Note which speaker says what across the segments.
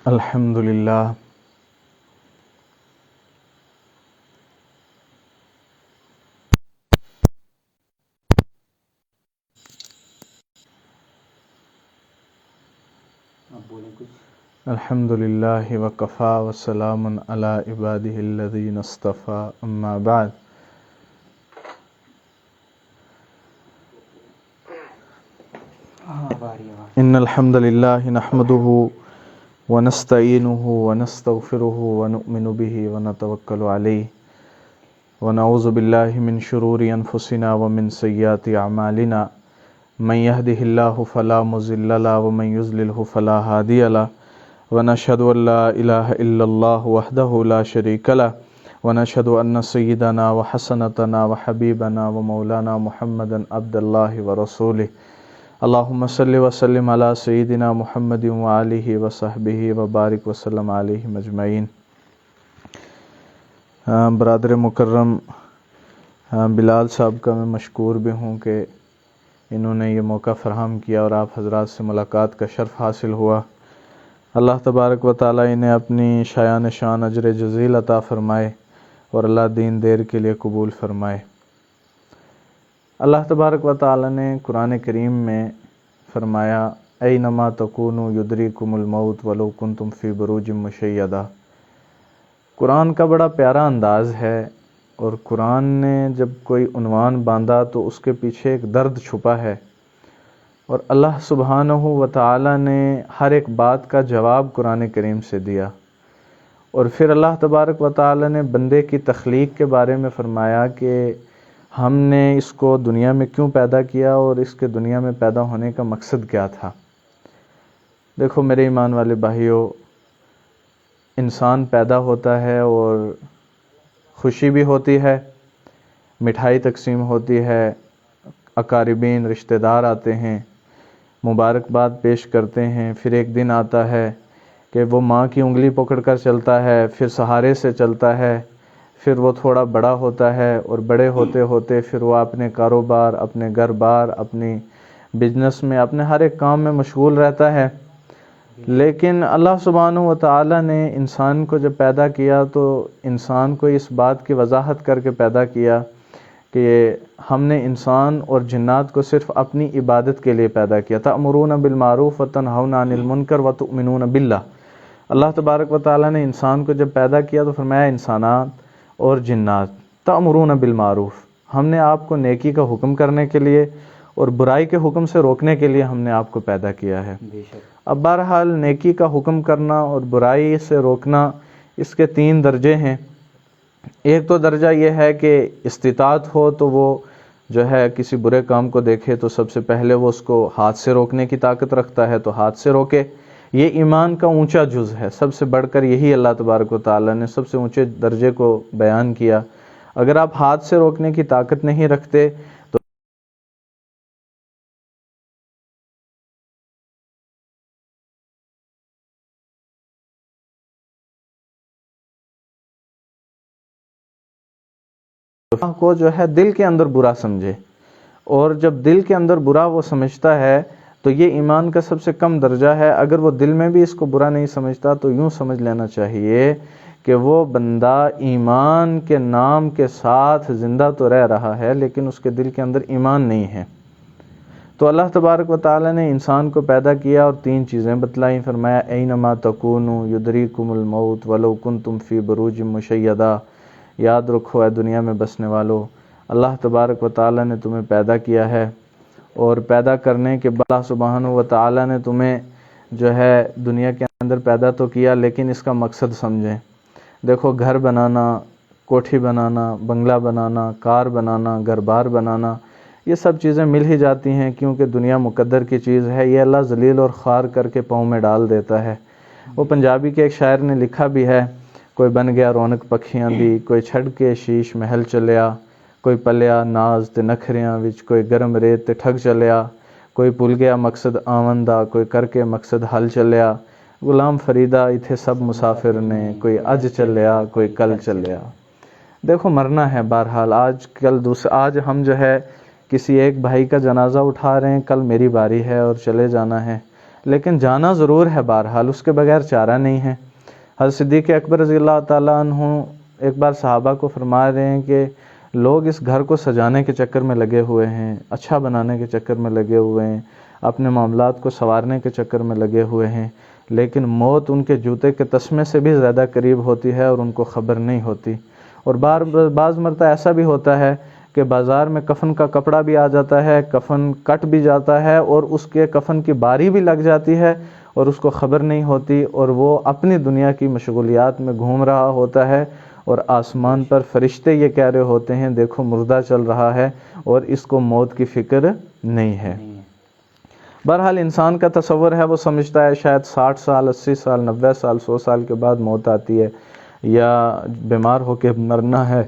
Speaker 1: الحمدللہ الحمدللہ وکفا وسلام علی عبادہ الذین اصطفی اما بعد ان الحمد للہ نحمده ونستعینه ونستغفره ونؤمن به ونتوکل علیہ ونعوذ باللہ من شرور انفسنا ومن سیئات اعمالنا من يهده الله فلا مضل له ومن يضلل فلا هادي له ونشهد ان لا اله الا الله وحده لا شريك له ونشهد ان سيدنا وحسنتنا وحبيبنا ومولانا محمدا عبد الله ورسوله اللهم صل وسلم على سيدنا محمد وآله وصحبه وبارك وسلم عليهم اجمعين۔ برادر مکرم بلال صاحب کا میں مشکور بھی ہوں کہ انہوں نے یہ موقع فراہم کیا اور آپ حضرات سے ملاقات کا شرف حاصل ہوا۔ اللہ تبارک و تعالیٰ انہیں اپنی شایان شان اجر جزیل عطا فرمائے اور اللہ دین دیر کے لیے قبول فرمائے۔ اللہ تبارک و تعالیٰ نے قرآن کریم میں فرمایا اینما تکونوا یدریکم الموت ولو کنتم فی بروج مشیدہ۔ قرآن کا بڑا پیارا انداز ہے، اور قرآن نے جب کوئی عنوان باندھا تو اس کے پیچھے ایک درد چھپا ہے، اور اللہ سبحانہ و تعالی نے ہر ایک بات کا جواب قرآن کریم سے دیا۔ اور پھر اللہ تبارک و تعالی نے بندے کی تخلیق کے بارے میں فرمایا کہ ہم نے اس کو دنیا میں کیوں پیدا کیا اور اس کے دنیا میں پیدا ہونے کا مقصد کیا تھا۔ دیکھو میرے ایمان والے بھائیو، انسان پیدا ہوتا ہے اور خوشی بھی ہوتی ہے، مٹھائی تقسیم ہوتی ہے، اقاربین رشتہ دار آتے ہیں، مبارکباد پیش کرتے ہیں، پھر ایک دن آتا ہے کہ وہ ماں کی انگلی پکڑ کر چلتا ہے، پھر سہارے سے چلتا ہے، پھر وہ تھوڑا بڑا ہوتا ہے، اور بڑے ہوتے ہوتے پھر وہ اپنے کاروبار، اپنے گھر بار، اپنی بزنس میں، اپنے ہر ایک کام میں مشغول رہتا ہے۔ لیکن اللہ سبحانہ و تعالی نے انسان کو جب پیدا کیا تو انسان کو اس بات کی وضاحت کر کے پیدا کیا کہ ہم نے انسان اور جنات کو صرف اپنی عبادت کے لیے پیدا کیا۔ تأمرون بالمعروف وتنہون عن المنکر وتؤمنون باللہ۔ اللہ تبارک و تعالی نے انسان کو جب پیدا کیا تو فرمایا انسانات اور جنات، تأمرون بالمعروف، ہم نے آپ کو نیکی کا حکم کرنے کے لیے اور برائی کے حکم سے روکنے کے لیے ہم نے آپ کو پیدا کیا ہے۔ اب بہرحال نیکی کا حکم کرنا اور برائی سے روکنا، اس کے 3 درجے ہیں۔ ایک تو درجہ یہ ہے کہ استطاعت ہو تو وہ جو ہے کسی برے کام کو دیکھے تو سب سے پہلے وہ اس کو ہاتھ سے روکنے کی طاقت رکھتا ہے تو ہاتھ سے روکے۔ یہ ایمان کا اونچا جز ہے، سب سے بڑھ کر یہی اللہ تبارک و تعالیٰ نے سب سے اونچے درجے کو بیان کیا۔ اگر آپ ہاتھ سے روکنے کی طاقت نہیں رکھتے تو کو جو ہے دل کے اندر برا سمجھے، اور جب دل کے اندر برا وہ سمجھتا ہے تو یہ ایمان کا سب سے کم درجہ ہے۔ اگر وہ دل میں بھی اس کو برا نہیں سمجھتا تو یوں سمجھ لینا چاہیے کہ وہ بندہ ایمان کے نام کے ساتھ زندہ تو رہ رہا ہے لیکن اس کے دل کے اندر ایمان نہیں ہے۔ تو اللہ تبارک و تعالی نے انسان کو پیدا کیا اور 3 چیزیں بتلائیں، فرمایا اینما تکونوا یدریکم الموت ولو کنتم فی بروج مشیدہ۔ یاد رکھو اے دنیا میں بسنے والو، اللہ تبارک و تعالی نے تمہیں پیدا کیا ہے، اور پیدا کرنے کے بعد اللہ سبحانہ و تعالی نے تمہیں جو ہے دنیا کے اندر پیدا تو کیا، لیکن اس کا مقصد سمجھیں۔ دیکھو گھر بنانا، کوٹھی بنانا، بنگلہ بنانا، کار بنانا، گھر بار بنانا، یہ سب چیزیں مل ہی جاتی ہیں کیونکہ دنیا مقدر کی چیز ہے، یہ اللہ ذلیل اور خوار کر کے پاؤں میں ڈال دیتا ہے۔ وہ پنجابی کے ایک شاعر نے لکھا بھی ہے، کوئی بن گیا رونق پکھیاں دی، کوئی چھڑ کے شیش محل چلیا، کوئی پلیا ناز تے نکھریاں وچ، کوئی گرم ریت تے ٹھگ چلیا، کوئی پل گیا مقصد آمندہ، کوئی کر کے مقصد حل چلیا، غلام فریدہ ایتھے سب مسافر نے، کوئی اج چلیا کوئی کل چلیا۔ دیکھو مرنا ہے بہرحال، آج ہم جو ہے کسی ایک بھائی کا جنازہ اٹھا رہے ہیں، کل میری باری ہے اور چلے جانا ہے، لیکن جانا ضرور ہے، بہرحال اس کے بغیر چارہ نہیں ہے۔ حضرت صدیق اکبر رضی اللہ تعالیٰ عنہ ایک بار صحابہ کو فرما رہے ہیں کہ لوگ اس گھر کو سجانے کے چکر میں لگے ہوئے ہیں، اچھا بنانے کے چکر میں لگے ہوئے ہیں، اپنے معاملات کو سنوارنے کے چکر میں لگے ہوئے ہیں، لیکن موت ان کے جوتے کے تسمے سے بھی زیادہ قریب ہوتی ہے اور ان کو خبر نہیں ہوتی۔ اور بعض مرتبہ ایسا بھی ہوتا ہے کہ بازار میں کفن کا کپڑا بھی آ جاتا ہے، کفن کٹ بھی جاتا ہے اور اس کے کفن کی باری بھی لگ جاتی ہے اور اس کو خبر نہیں ہوتی، اور وہ اپنی دنیا کی مشغولیات میں گھوم رہا ہوتا ہے، اور آسمان پر فرشتے یہ کہہ رہے ہوتے ہیں دیکھو مردہ چل رہا ہے، اور اس کو موت کی فکر نہیں ہے۔ بہرحال انسان کا تصور ہے، وہ سمجھتا ہے شاید 60 سال 80 سال 90 سال 100 سال کے بعد موت آتی ہے، یا بیمار ہو کے مرنا ہے،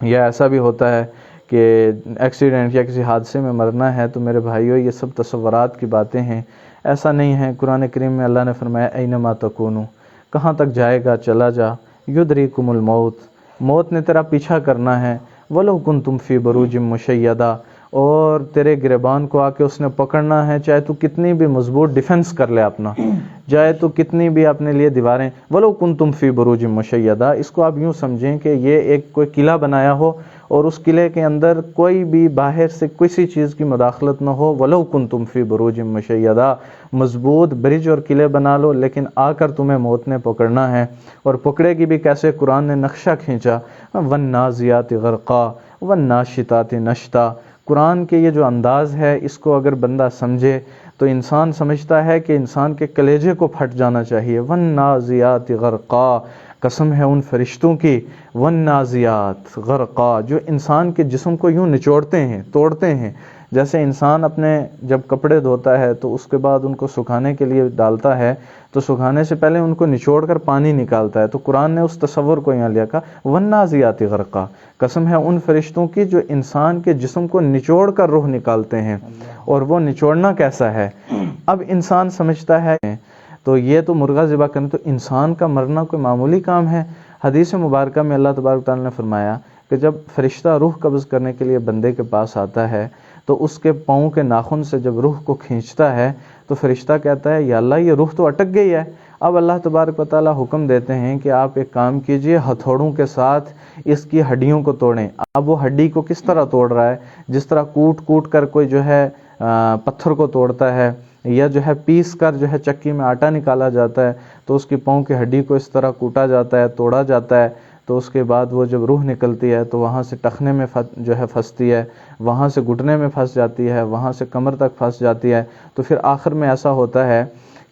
Speaker 1: یا ایسا بھی ہوتا ہے کہ ایکسیڈنٹ یا کسی حادثے میں مرنا ہے۔ تو میرے بھائیو، یہ سب تصورات کی باتیں ہیں، ایسا نہیں ہے۔ قرآن کریم میں اللہ نے فرمایا اینما تکونو، کہاں تک جائے گا چلا جا، یدریکم الموت، موت نے تیرا پیچھا کرنا ہے، ولو کنتم فی بروج مشیدہ، اور تیرے گریبان کو آ کے اس نے پکڑنا ہے، چاہے تو کتنی بھی مضبوط ڈیفنس کر لے اپنا، چاہے تو کتنی بھی اپنے لیے دیواریں، ولو کنتم فی بروج مشیدہ، اس کو آپ یوں سمجھیں کہ یہ ایک کوئی قلعہ بنایا ہو اور اس قلعے کے اندر کوئی بھی باہر سے کسی چیز کی مداخلت نہ ہو، ولو کنتم فی بروج مشیدہ، مضبوط برج اور قلعے بنا لو، لیکن آ کر تمہیں موت نے پکڑنا ہے۔ اور پکڑے گی بھی کیسے؟ قرآن نے نقشہ کھینچا، والنازعات غرقا والناشطات نشطا۔ قرآن کے یہ جو انداز ہے، اس کو اگر بندہ سمجھے تو انسان سمجھتا ہے کہ انسان کے کلیجے کو پھٹ جانا چاہیے۔ والنازعات غرقا، قسم ہے ان فرشتوں کی، والنازعات غرقا، جو انسان کے جسم کو یوں نچوڑتے ہیں، توڑتے ہیں۔ جیسے انسان اپنے جب کپڑے دھوتا ہے تو اس کے بعد ان کو سکھانے کے لیے ڈالتا ہے، تو سکھانے سے پہلے ان کو نچوڑ کر پانی نکالتا ہے۔ تو قرآن نے اس تصور کو یہاں لیا، کہا والنازعات غرقا، قسم ہے ان فرشتوں کی جو انسان کے جسم کو نچوڑ کر روح نکالتے ہیں۔ اور وہ نچوڑنا کیسا ہے؟ اب انسان سمجھتا ہے تو یہ تو مرغا ذبح کرنا، تو انسان کا مرنا کوئی معمولی کام ہے؟ حدیث مبارکہ میں اللہ تبارک تعالیٰ نے فرمایا کہ جب فرشتہ روح قبض کرنے کے لیے بندے کے پاس آتا ہے تو اس کے پاؤں کے ناخن سے جب روح کو کھینچتا ہے تو فرشتہ کہتا ہے یا اللہ یہ روح تو اٹک گئی ہے۔ اب اللہ تبارک و تعالیٰ حکم دیتے ہیں کہ آپ ایک کام کیجئے، ہتھوڑوں کے ساتھ اس کی ہڈیوں کو توڑیں۔ اب وہ ہڈی کو کس طرح توڑ رہا ہے؟ جس طرح کوٹ کوٹ کر کوئی جو ہے پتھر کو توڑتا ہے، یا جو ہے پیس کر جو ہے چکی میں آٹا نکالا جاتا ہے، تو اس کی پاؤں کی ہڈی کو اس طرح کوٹا جاتا ہے، توڑا جاتا ہے، تو اس کے بعد وہ جب روح نکلتی ہے تو وہاں سے ٹخنے میں جو ہے پھنستی ہے، وہاں سے گھٹنے میں پھنس جاتی ہے، وہاں سے کمر تک پھنس جاتی ہے، تو پھر آخر میں ایسا ہوتا ہے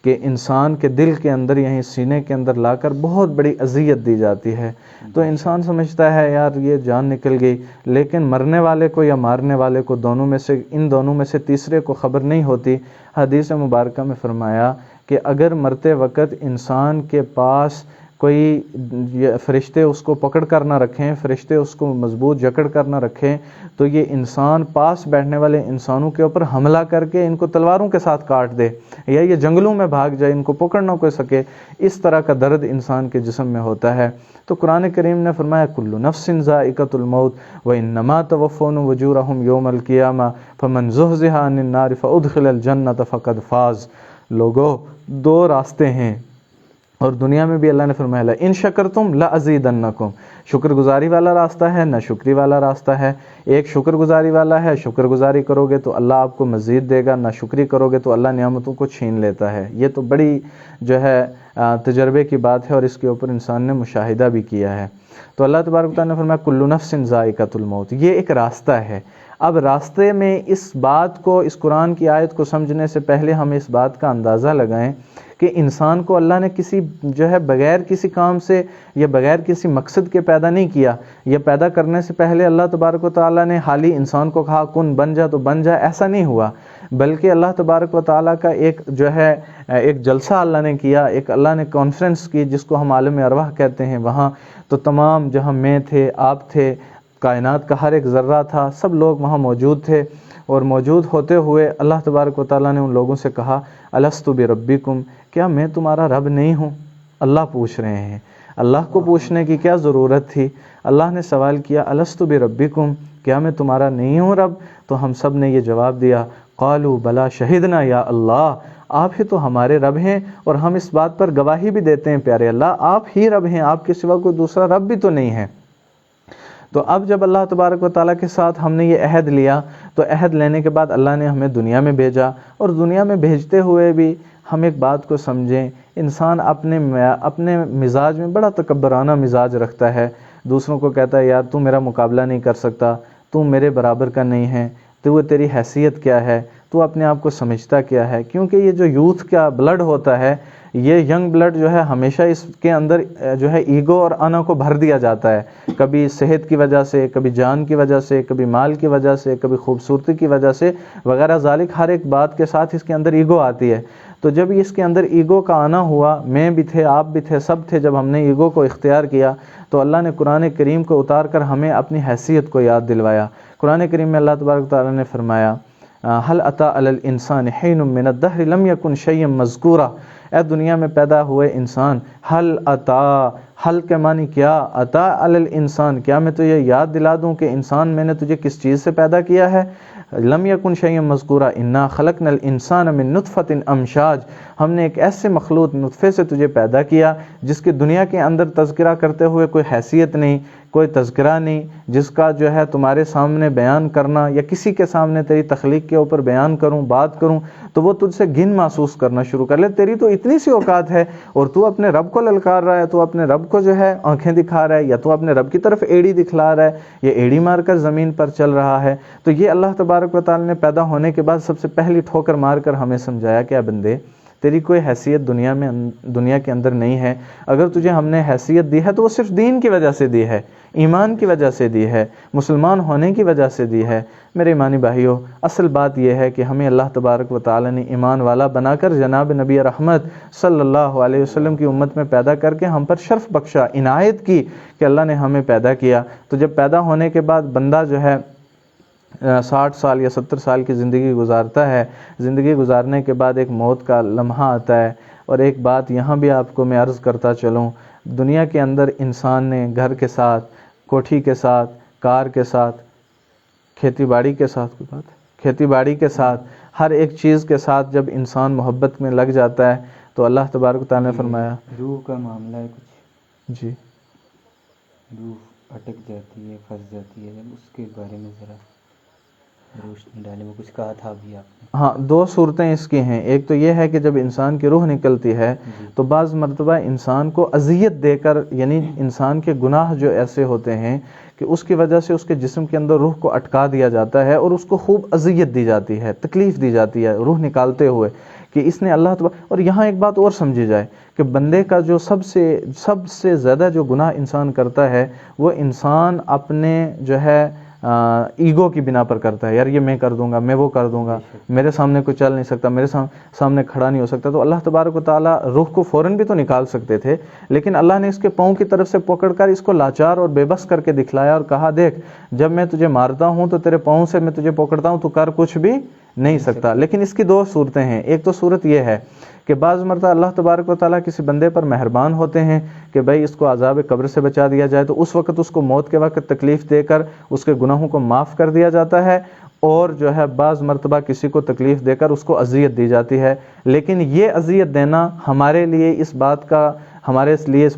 Speaker 1: کہ انسان کے دل کے اندر، یہیں سینے کے اندر لا کر بہت بڑی اذیت دی جاتی ہے۔ تو انسان سمجھتا ہے یار یہ جان نکل گئی، لیکن مرنے والے کو یا مارنے والے کو ان دونوں میں سے تیسرے کو خبر نہیں ہوتی۔ حدیث مبارکہ میں فرمایا کہ اگر مرتے وقت انسان کے پاس کوئی فرشتے اس کو پکڑ کر نہ رکھیں، فرشتے اس کو مضبوط جکڑ کر نہ رکھیں، تو یہ انسان پاس بیٹھنے والے انسانوں کے اوپر حملہ کر کے ان کو تلواروں کے ساتھ کاٹ دے، یا یہ جنگلوں میں بھاگ جائے، ان کو پکڑ نہ کوئی سکے۔ اس طرح کا درد انسان کے جسم میں ہوتا ہے۔ تو قرآن کریم نے فرمایا کل نفس ذائقۃ الموت وانما توفون اجورہم یوم القیامہ فمن زحزح عن النار فادخل الجنۃ فقد فاز۔ لوگو، دو راستے ہیں، اور دنیا میں بھی اللہ نے فرمایا ان شکرتم لازیدنکم، شکر گزاری والا راستہ ہے، نہ شکری والا راستہ ہے۔ ایک شکر گزاری والا ہے، شکر گزاری کرو گے تو اللہ آپ کو مزید دے گا، نہ شکری کرو گے تو اللہ نعمتوں کو چھین لیتا ہے۔ یہ تو بڑی جو ہے تجربے کی بات ہے، اور اس کے اوپر انسان نے مشاہدہ بھی کیا ہے۔ تو اللہ تبارک تعالیٰ نے فرمایا کل نفس ذائقۃ الموت، یہ ایک راستہ ہے۔ اب راستے میں اس بات کو، اس قرآن کی آیت کو سمجھنے سے پہلے ہم اس بات کا اندازہ لگائیں کہ انسان کو اللہ نے کسی جو ہے بغیر کسی کام سے یا بغیر کسی مقصد کے پیدا نہیں کیا۔ یہ پیدا کرنے سے پہلے اللہ تبارک و تعالیٰ نے حالی انسان کو کہا کن بن جا تو بن جا، ایسا نہیں ہوا، بلکہ اللہ تبارک و تعالیٰ کا ایک جو ہے ایک جلسہ اللہ نے کیا، ایک اللہ نے کانفرنس کی جس کو ہم عالم ارواح کہتے ہیں۔ وہاں تو تمام جہاں میں تھے، آپ تھے، کائنات کا ہر ایک ذرہ تھا، سب لوگ وہاں موجود تھے، اور موجود ہوتے ہوئے اللہ تبارک و تعالیٰ نے ان لوگوں سے کہا الستُ بربکم، کیا میں تمہارا رب نہیں ہوں؟ اللہ پوچھ رہے ہیں۔ اللہ کو پوچھنے کی کیا ضرورت تھی؟ اللہ نے سوال کیا الست بربکم، کیا میں تمہارا نہیں ہوں رب؟ تو ہم سب نے یہ جواب دیا قالوا بلا شہدنا یا اللہ، آپ ہی تو ہمارے رب ہیں اور ہم اس بات پر گواہی بھی دیتے ہیں پیارے اللہ آپ ہی رب ہیں، آپ کے سوا کوئی دوسرا رب بھی تو نہیں ہے۔ تو اب جب اللہ تبارک و تعالیٰ کے ساتھ ہم نے یہ عہد لیا، تو عہد لینے کے بعد اللہ نے ہمیں دنیا میں بھیجا، اور دنیا میں بھیجتے ہوئے بھی ہم ایک بات کو سمجھیں، انسان اپنے مزاج میں بڑا تکبرانہ مزاج رکھتا ہے، دوسروں کو کہتا ہے یار تو میرا مقابلہ نہیں کر سکتا، تو میرے برابر کا نہیں ہے، تو وہ تیری حیثیت کیا ہے، تو اپنے آپ کو سمجھتا کیا ہے؟ کیونکہ یہ جو یوتھ کا بلڈ ہوتا ہے، یہ ینگ بلڈ جو ہے ہمیشہ اس کے اندر جو ہے ایگو اور انا کو بھر دیا جاتا ہے، کبھی صحت کی وجہ سے، کبھی جان کی وجہ سے، کبھی مال کی وجہ سے، کبھی خوبصورتی کی وجہ سے وغیرہ ذالک، ہر ایک بات کے ساتھ اس کے اندر ایگو آتی ہے۔ تو جب اس کے اندر ایگو کا آنا ہوا، میں بھی تھے، آپ بھی تھے، سب تھے، جب ہم نے ایگو کو اختیار کیا تو اللہ نے قرآن کریم کو اتار کر ہمیں اپنی حیثیت کو یاد دلوایا۔ قرآن کریم میں اللہ تبارک و تعالیٰ نے فرمایا هل اتى على الانسان حين من الدهر لم يكن شيئا مذکورا، اے دنیا میں پیدا ہوئے انسان، حل اتا، حل کے معنی کیا، اتا علی الانسان، کیا میں تجھے یاد دلا دوں کہ انسان میں نے تجھے کس چیز سے پیدا کیا ہے؟ لم یکن شیئا مذکورا انا خلقنا الانسان من نطفۃ امشاج، ہم نے ایک ایسے مخلوق نطفے سے تجھے پیدا کیا جس کی دنیا کے اندر تذکرہ کرتے ہوئے کوئی حیثیت نہیں، کوئی تذکرہ نہیں، جس کا جو ہے تمہارے سامنے بیان کرنا یا کسی کے سامنے تیری تخلیق کے اوپر بیان کروں، بات کروں تو وہ تجھ سے گھن محسوس کرنا شروع کر لے، تیری تو اتنی سی اوقات ہے اور تو اپنے رب کو للکار رہا ہے، تو اپنے رب کو جو ہے آنکھیں دکھا رہا ہے، یا تو اپنے رب کی طرف ایڑی دکھلا رہا ہے، یا ایڑی مار کر زمین پر چل رہا ہے۔ تو یہ اللہ تبارک و تعالی نے پیدا ہونے کے بعد سب سے پہلی ٹھوکر مار کر ہمیں سمجھایا کہ اے بندے تیری کوئی حیثیت دنیا کے اندر نہیں ہے، اگر تجھے ہم نے حیثیت دی ہے تو وہ صرف دین کی وجہ سے دی ہے، ایمان کی وجہ سے دی ہے، مسلمان ہونے کی وجہ سے دی ہے۔ میرے ایمانی بھائیوں، اصل بات یہ ہے کہ ہمیں اللہ تبارک و تعالی نے ایمان والا بنا کر جناب نبی رحمت صلی اللہ علیہ وسلم کی امت میں پیدا کر کے ہم پر شرف بخشا، عنایت کی کہ اللہ نے ہمیں پیدا کیا۔ تو جب پیدا ہونے کے بعد بندہ جو ہے 60 سال یا 70 سال کی زندگی گزارتا ہے، زندگی گزارنے کے بعد ایک موت کا لمحہ آتا ہے۔ اور ایک بات یہاں بھی آپ کو میں عرض کرتا چلوں، دنیا کے اندر انسان نے گھر کے ساتھ، کوٹھی کے ساتھ، کار کے ساتھ، کھیتی باڑی کے ساتھ، کوئی بات کھیتی باڑی کے ساتھ، ہر ایک چیز کے ساتھ جب انسان محبت میں لگ جاتا ہے تو اللہ تبارک و تعالیٰ نے فرمایا
Speaker 2: روح کا معاملہ ہے کچھ،
Speaker 1: جی
Speaker 2: روح اٹک جاتی ہے، پھنس جاتی ہے، اس کے بارے میں ذرا روشنی ڈالے، وہ کچھ کہا تھا ابھی آپ نے۔
Speaker 1: ہاں، دو صورتیں اس کی ہیں، ایک تو یہ ہے کہ جب انسان کی روح نکلتی ہے تو بعض مرتبہ انسان کو اذیت دے کر، یعنی انسان کے گناہ جو ایسے ہوتے ہیں کہ اس کی وجہ سے اس کے جسم کے اندر روح کو اٹکا دیا جاتا ہے اور اس کو خوب اذیت دی جاتی ہے، تکلیف دی جاتی ہے روح نکالتے ہوئے کہ اس نے اللہ اور یہاں ایک بات اور سمجھی جائے کہ بندے کا جو سب سے زیادہ جو گناہ انسان کرتا ہے وہ انسان اپنے جو ہے ایگو کی بنا پر کرتا ہے، یار یہ میں کر دوں گا، میں وہ کر دوں گا، میرے سامنے کوئی چل نہیں سکتا، میرے سامنے کھڑا نہیں ہو سکتا۔ تو اللہ تبارک و تعالیٰ روح کو فوراً بھی تو نکال سکتے تھے، لیکن اللہ نے اس کے پاؤں کی طرف سے پکڑ کر اس کو لاچار اور بے بس کر کے دکھلایا اور کہا دیکھ جب میں تجھے مارتا ہوں تو تیرے پاؤں سے میں تجھے پکڑتا ہوں، تو کر کچھ بھی نہیں سکتا۔ لیکن اس کی دو صورتیں ہیں، ایک تو صورت یہ ہے کہ بعض مرتبہ اللہ تبارک و تعالیٰ کسی بندے پر مہربان ہوتے ہیں کہ بھائی اس کو عذاب قبر سے بچا دیا جائے، تو اس وقت اس کو موت کے وقت تکلیف دے کر اس کے گناہوں کو معاف کر دیا جاتا ہے، اور جو ہے بعض مرتبہ کسی کو تکلیف دے کر اس کو اذیت دی جاتی ہے۔ لیکن یہ اذیت دینا ہمارے لیے اس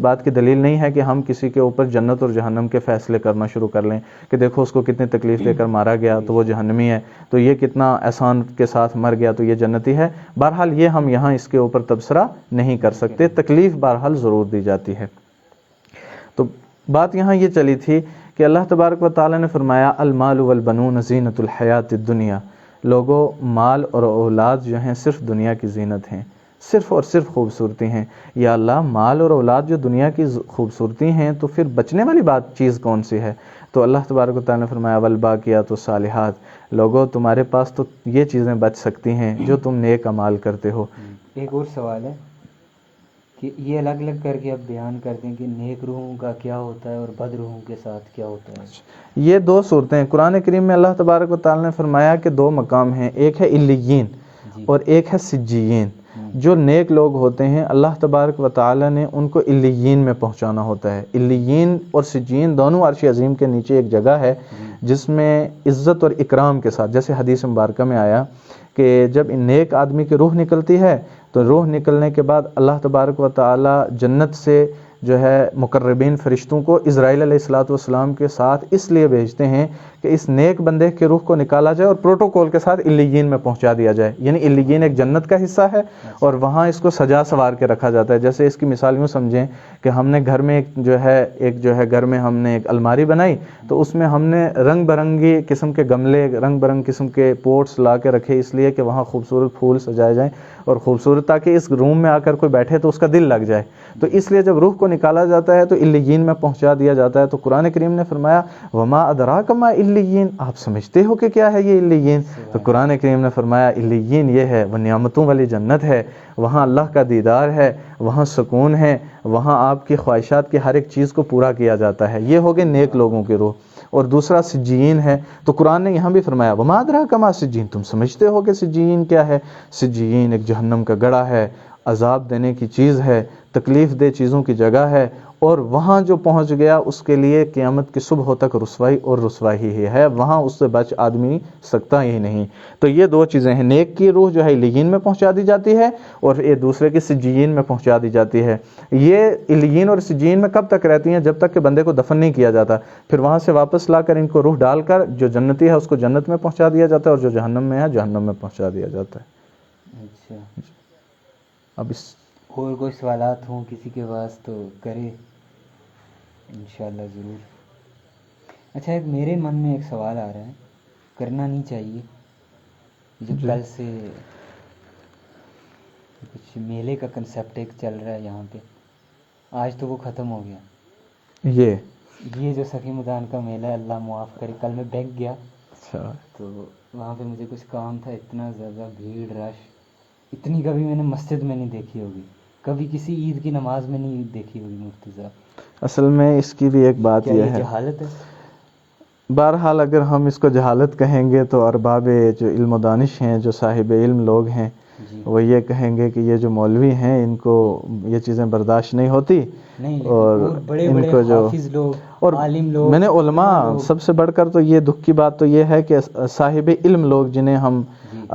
Speaker 1: بات کی دلیل نہیں ہے کہ ہم کسی کے اوپر جنت اور جہنم کے فیصلے کرنا شروع کر لیں کہ دیکھو اس کو کتنی تکلیف دے کر مارا گیا تو وہ جہنمی ہے، تو یہ کتنا احسان کے ساتھ مر گیا تو یہ جنتی ہے۔ بہرحال یہ ہم یہاں اس کے اوپر تبصرہ نہیں کر سکتے، تکلیف بہرحال ضرور دی جاتی ہے۔ تو بات یہاں یہ چلی تھی کہ اللہ تبارک و تعالی نے فرمایا المال والبنون زینت الحیات الدنیا، لوگوں مال اور اولاد جو ہیں صرف دنیا کی زینت ہیں، صرف اور صرف خوبصورتی ہیں۔ یا اللہ مال اور اولاد جو دنیا کی خوبصورتی ہیں تو پھر بچنے والی چیز کون سی ہے؟ تو اللہ تبارک و تعالی نے فرمایا والباقیات الصالحات، لوگوں تمہارے پاس تو یہ چیزیں بچ سکتی ہیں جو تم نیک اعمال کرتے ہو۔
Speaker 2: ایک اور سوال ہے کہ یہ الگ الگ کر کے اب بیان کر دیں کہ نیک روحوں کا کیا ہوتا ہے اور بد روحوں کے ساتھ کیا ہوتا ہے۔
Speaker 1: یہ دو صورتیں ہیں قرآن کریم میں اللہ تبارک و تعالی نے فرمایا کہ دو مقام ہیں، ایک ہے علیین اور ایک ہے سجیین۔ جو نیک لوگ ہوتے ہیں اللہ تبارک و تعالی نے ان کو علیین میں پہنچانا ہوتا ہے. علیین اور سجین دونوں عرش عظیم کے نیچے ایک جگہ ہے جس میں عزت اور اکرام کے ساتھ، جیسے حدیث مبارکہ میں آیا کہ جب نیک آدمی کی روح نکلتی ہے تو روح نکلنے کے بعد اللہ تبارک و تعالی جنت سے جو ہے مقربین فرشتوں کو اسرائیل علیہ الصلوۃ والسلام کے ساتھ اس لیے بھیجتے ہیں کہ اس نیک بندے کی روح کو نکالا جائے اور پروٹوکول کے ساتھ علیین میں پہنچا دیا جائے. یعنی علیین ایک جنت کا حصہ ہے اور وہاں اس کو سجا سوار کے رکھا جاتا ہے. جیسے اس کی مثال یوں سمجھیں کہ ہم نے گھر میں ایک جو ہے گھر میں ہم نے ایک الماری بنائی تو اس میں ہم نے رنگ برنگی قسم کے گملے، رنگ برنگ قسم کے پوٹس لا کے رکھے اس لیے کہ وہاں خوبصورت پھول سجائے جائیں اور خوبصورت، تاکہ اس روم میں آ کر کوئی بیٹھے تو اس کا دل لگ جائے. تو اس لیے جب روح کو نکالا جاتا ہے تو علیین میں پہنچا دیا جاتا ہے. تو قرآن کریم نے فرمایا وما ادراک ما علیین، آپ سمجھتے ہو کہ کیا ہے یہ علیین؟ تو قرآن کریم نے فرمایا علیین یہ ہے وہ نعمتوں والی جنت ہے، وہاں اللہ کا دیدار ہے، وہاں سکون ہے، وہاں آپ کی خواہشات کی ہر ایک چیز کو پورا کیا جاتا ہے. یہ ہو گئے نیک لوگوں کی روح. اور دوسرا سجین ہے، تو قرآن نے یہاں بھی فرمایا وما ادراک ما سجین، تم سمجھتے ہو کہ سجین کیا ہے؟ سجین ایک جہنم کا گڑھا ہے، عذاب دینے کی چیز ہے، تکلیف دہ چیزوں کی جگہ ہے، اور وہاں جو پہنچ گیا اس کے لیے قیامت کی صبح تک رسوائی اور رسوائی ہی ہے، وہاں اس سے بچ آدمی سکتا ہی نہیں. تو یہ دو چیزیں ہیں، نیک کی روح جو ہے علیین میں پہنچا دی جاتی ہے اور ایک دوسرے کی سجین میں پہنچا دی جاتی ہے. یہ علیین اور سجین میں کب تک رہتی ہیں؟ جب تک کہ بندے کو دفن نہیں کیا جاتا. پھر وہاں سے واپس لا کر ان کو روح ڈال کر جو جنتی ہے اس کو جنت میں پہنچا دیا جاتا ہے اور جو جہنم میں ہے جہنم میں پہنچا دیا جاتا ہے.
Speaker 2: اچھا،
Speaker 1: اب اس
Speaker 2: اور کوئی سوالات ہوں کسی کے پاس تو کرے انشاءاللہ ضرور. اچھا، ایک میرے من میں ایک سوال آ رہا ہے، کرنا نہیں چاہیے. جو کل سے کچھ میلے کا کنسیپٹ ایک چل رہا ہے یہاں پہ، آج تو وہ ختم ہو گیا. یہ جو سخی مدان کا میلہ ہے، اللہ معاف کرے، کل میں بینک گیا تو وہاں پہ مجھے کچھ کام تھا، اتنا زیادہ بھیڑ رش، اتنی کبھی میں نے مسجد میں نہیں دیکھی ہوگی، کبھی کسی عید کی نماز میں نہیں دیکھی ہوگی. مفتی صاحب،
Speaker 1: اصل میں اس کی بھی ایک بات یہ ہے،
Speaker 2: جہالت ہے؟
Speaker 1: بہرحال اگر ہم اس کو جہالت کہیں گے تو ارباب جو علم و دانش ہیں، جو صاحب علم لوگ ہیں، وہ یہ کہیں گے کہ یہ جو مولوی ہیں ان کو یہ چیزیں برداشت نہیں ہوتی، اور
Speaker 2: بڑے
Speaker 1: ان
Speaker 2: بڑے
Speaker 1: کو جو
Speaker 2: حافظ لوگ
Speaker 1: اور
Speaker 2: عالم لوگ،
Speaker 1: میں نے علماء سب سے بڑھ کر تو یہ دکھ کی بات تو یہ ہے کہ صاحب علم لوگ جنہیں ہم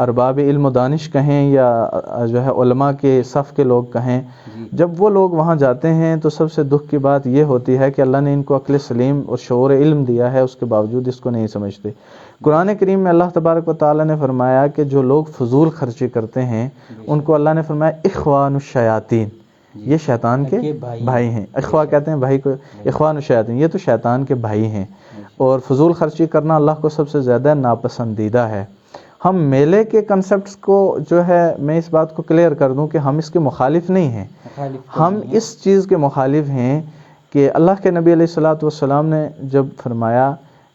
Speaker 1: ارباب علم و دانش کہیں یا جو ہے علماء کے صف کے لوگ کہیں، جب وہ لوگ وہاں جاتے ہیں تو سب سے دکھ کی بات یہ ہوتی ہے کہ اللہ نے ان کو عقل سلیم اور شعور علم دیا ہے، اس کے باوجود اس کو نہیں سمجھتے. قرآن کریم میں اللہ تبارک و تعالی نے فرمایا کہ جو لوگ فضول خرچی کرتے ہیں ان کو اللہ نے فرمایا اخوان الشیاطین، یہ شیطان کے بھائی ہیں. اخوا کہتے ہیں بھائی کو، اخوان الشیاطین، یہ تو شیطان کے بھائی ہیں. اور فضول خرچی کرنا اللہ کو سب سے زیادہ ناپسندیدہ ہے. ہم میلے کے کنسپٹس کو جو ہے، میں اس بات کو کلیئر کر دوں کہ ہم اس کے مخالف نہیں ہیں، ہم اس چیز کے مخالف ہیں کہ اللہ کے نبی علیہ الصلوۃ والسلام نے جب فرمایا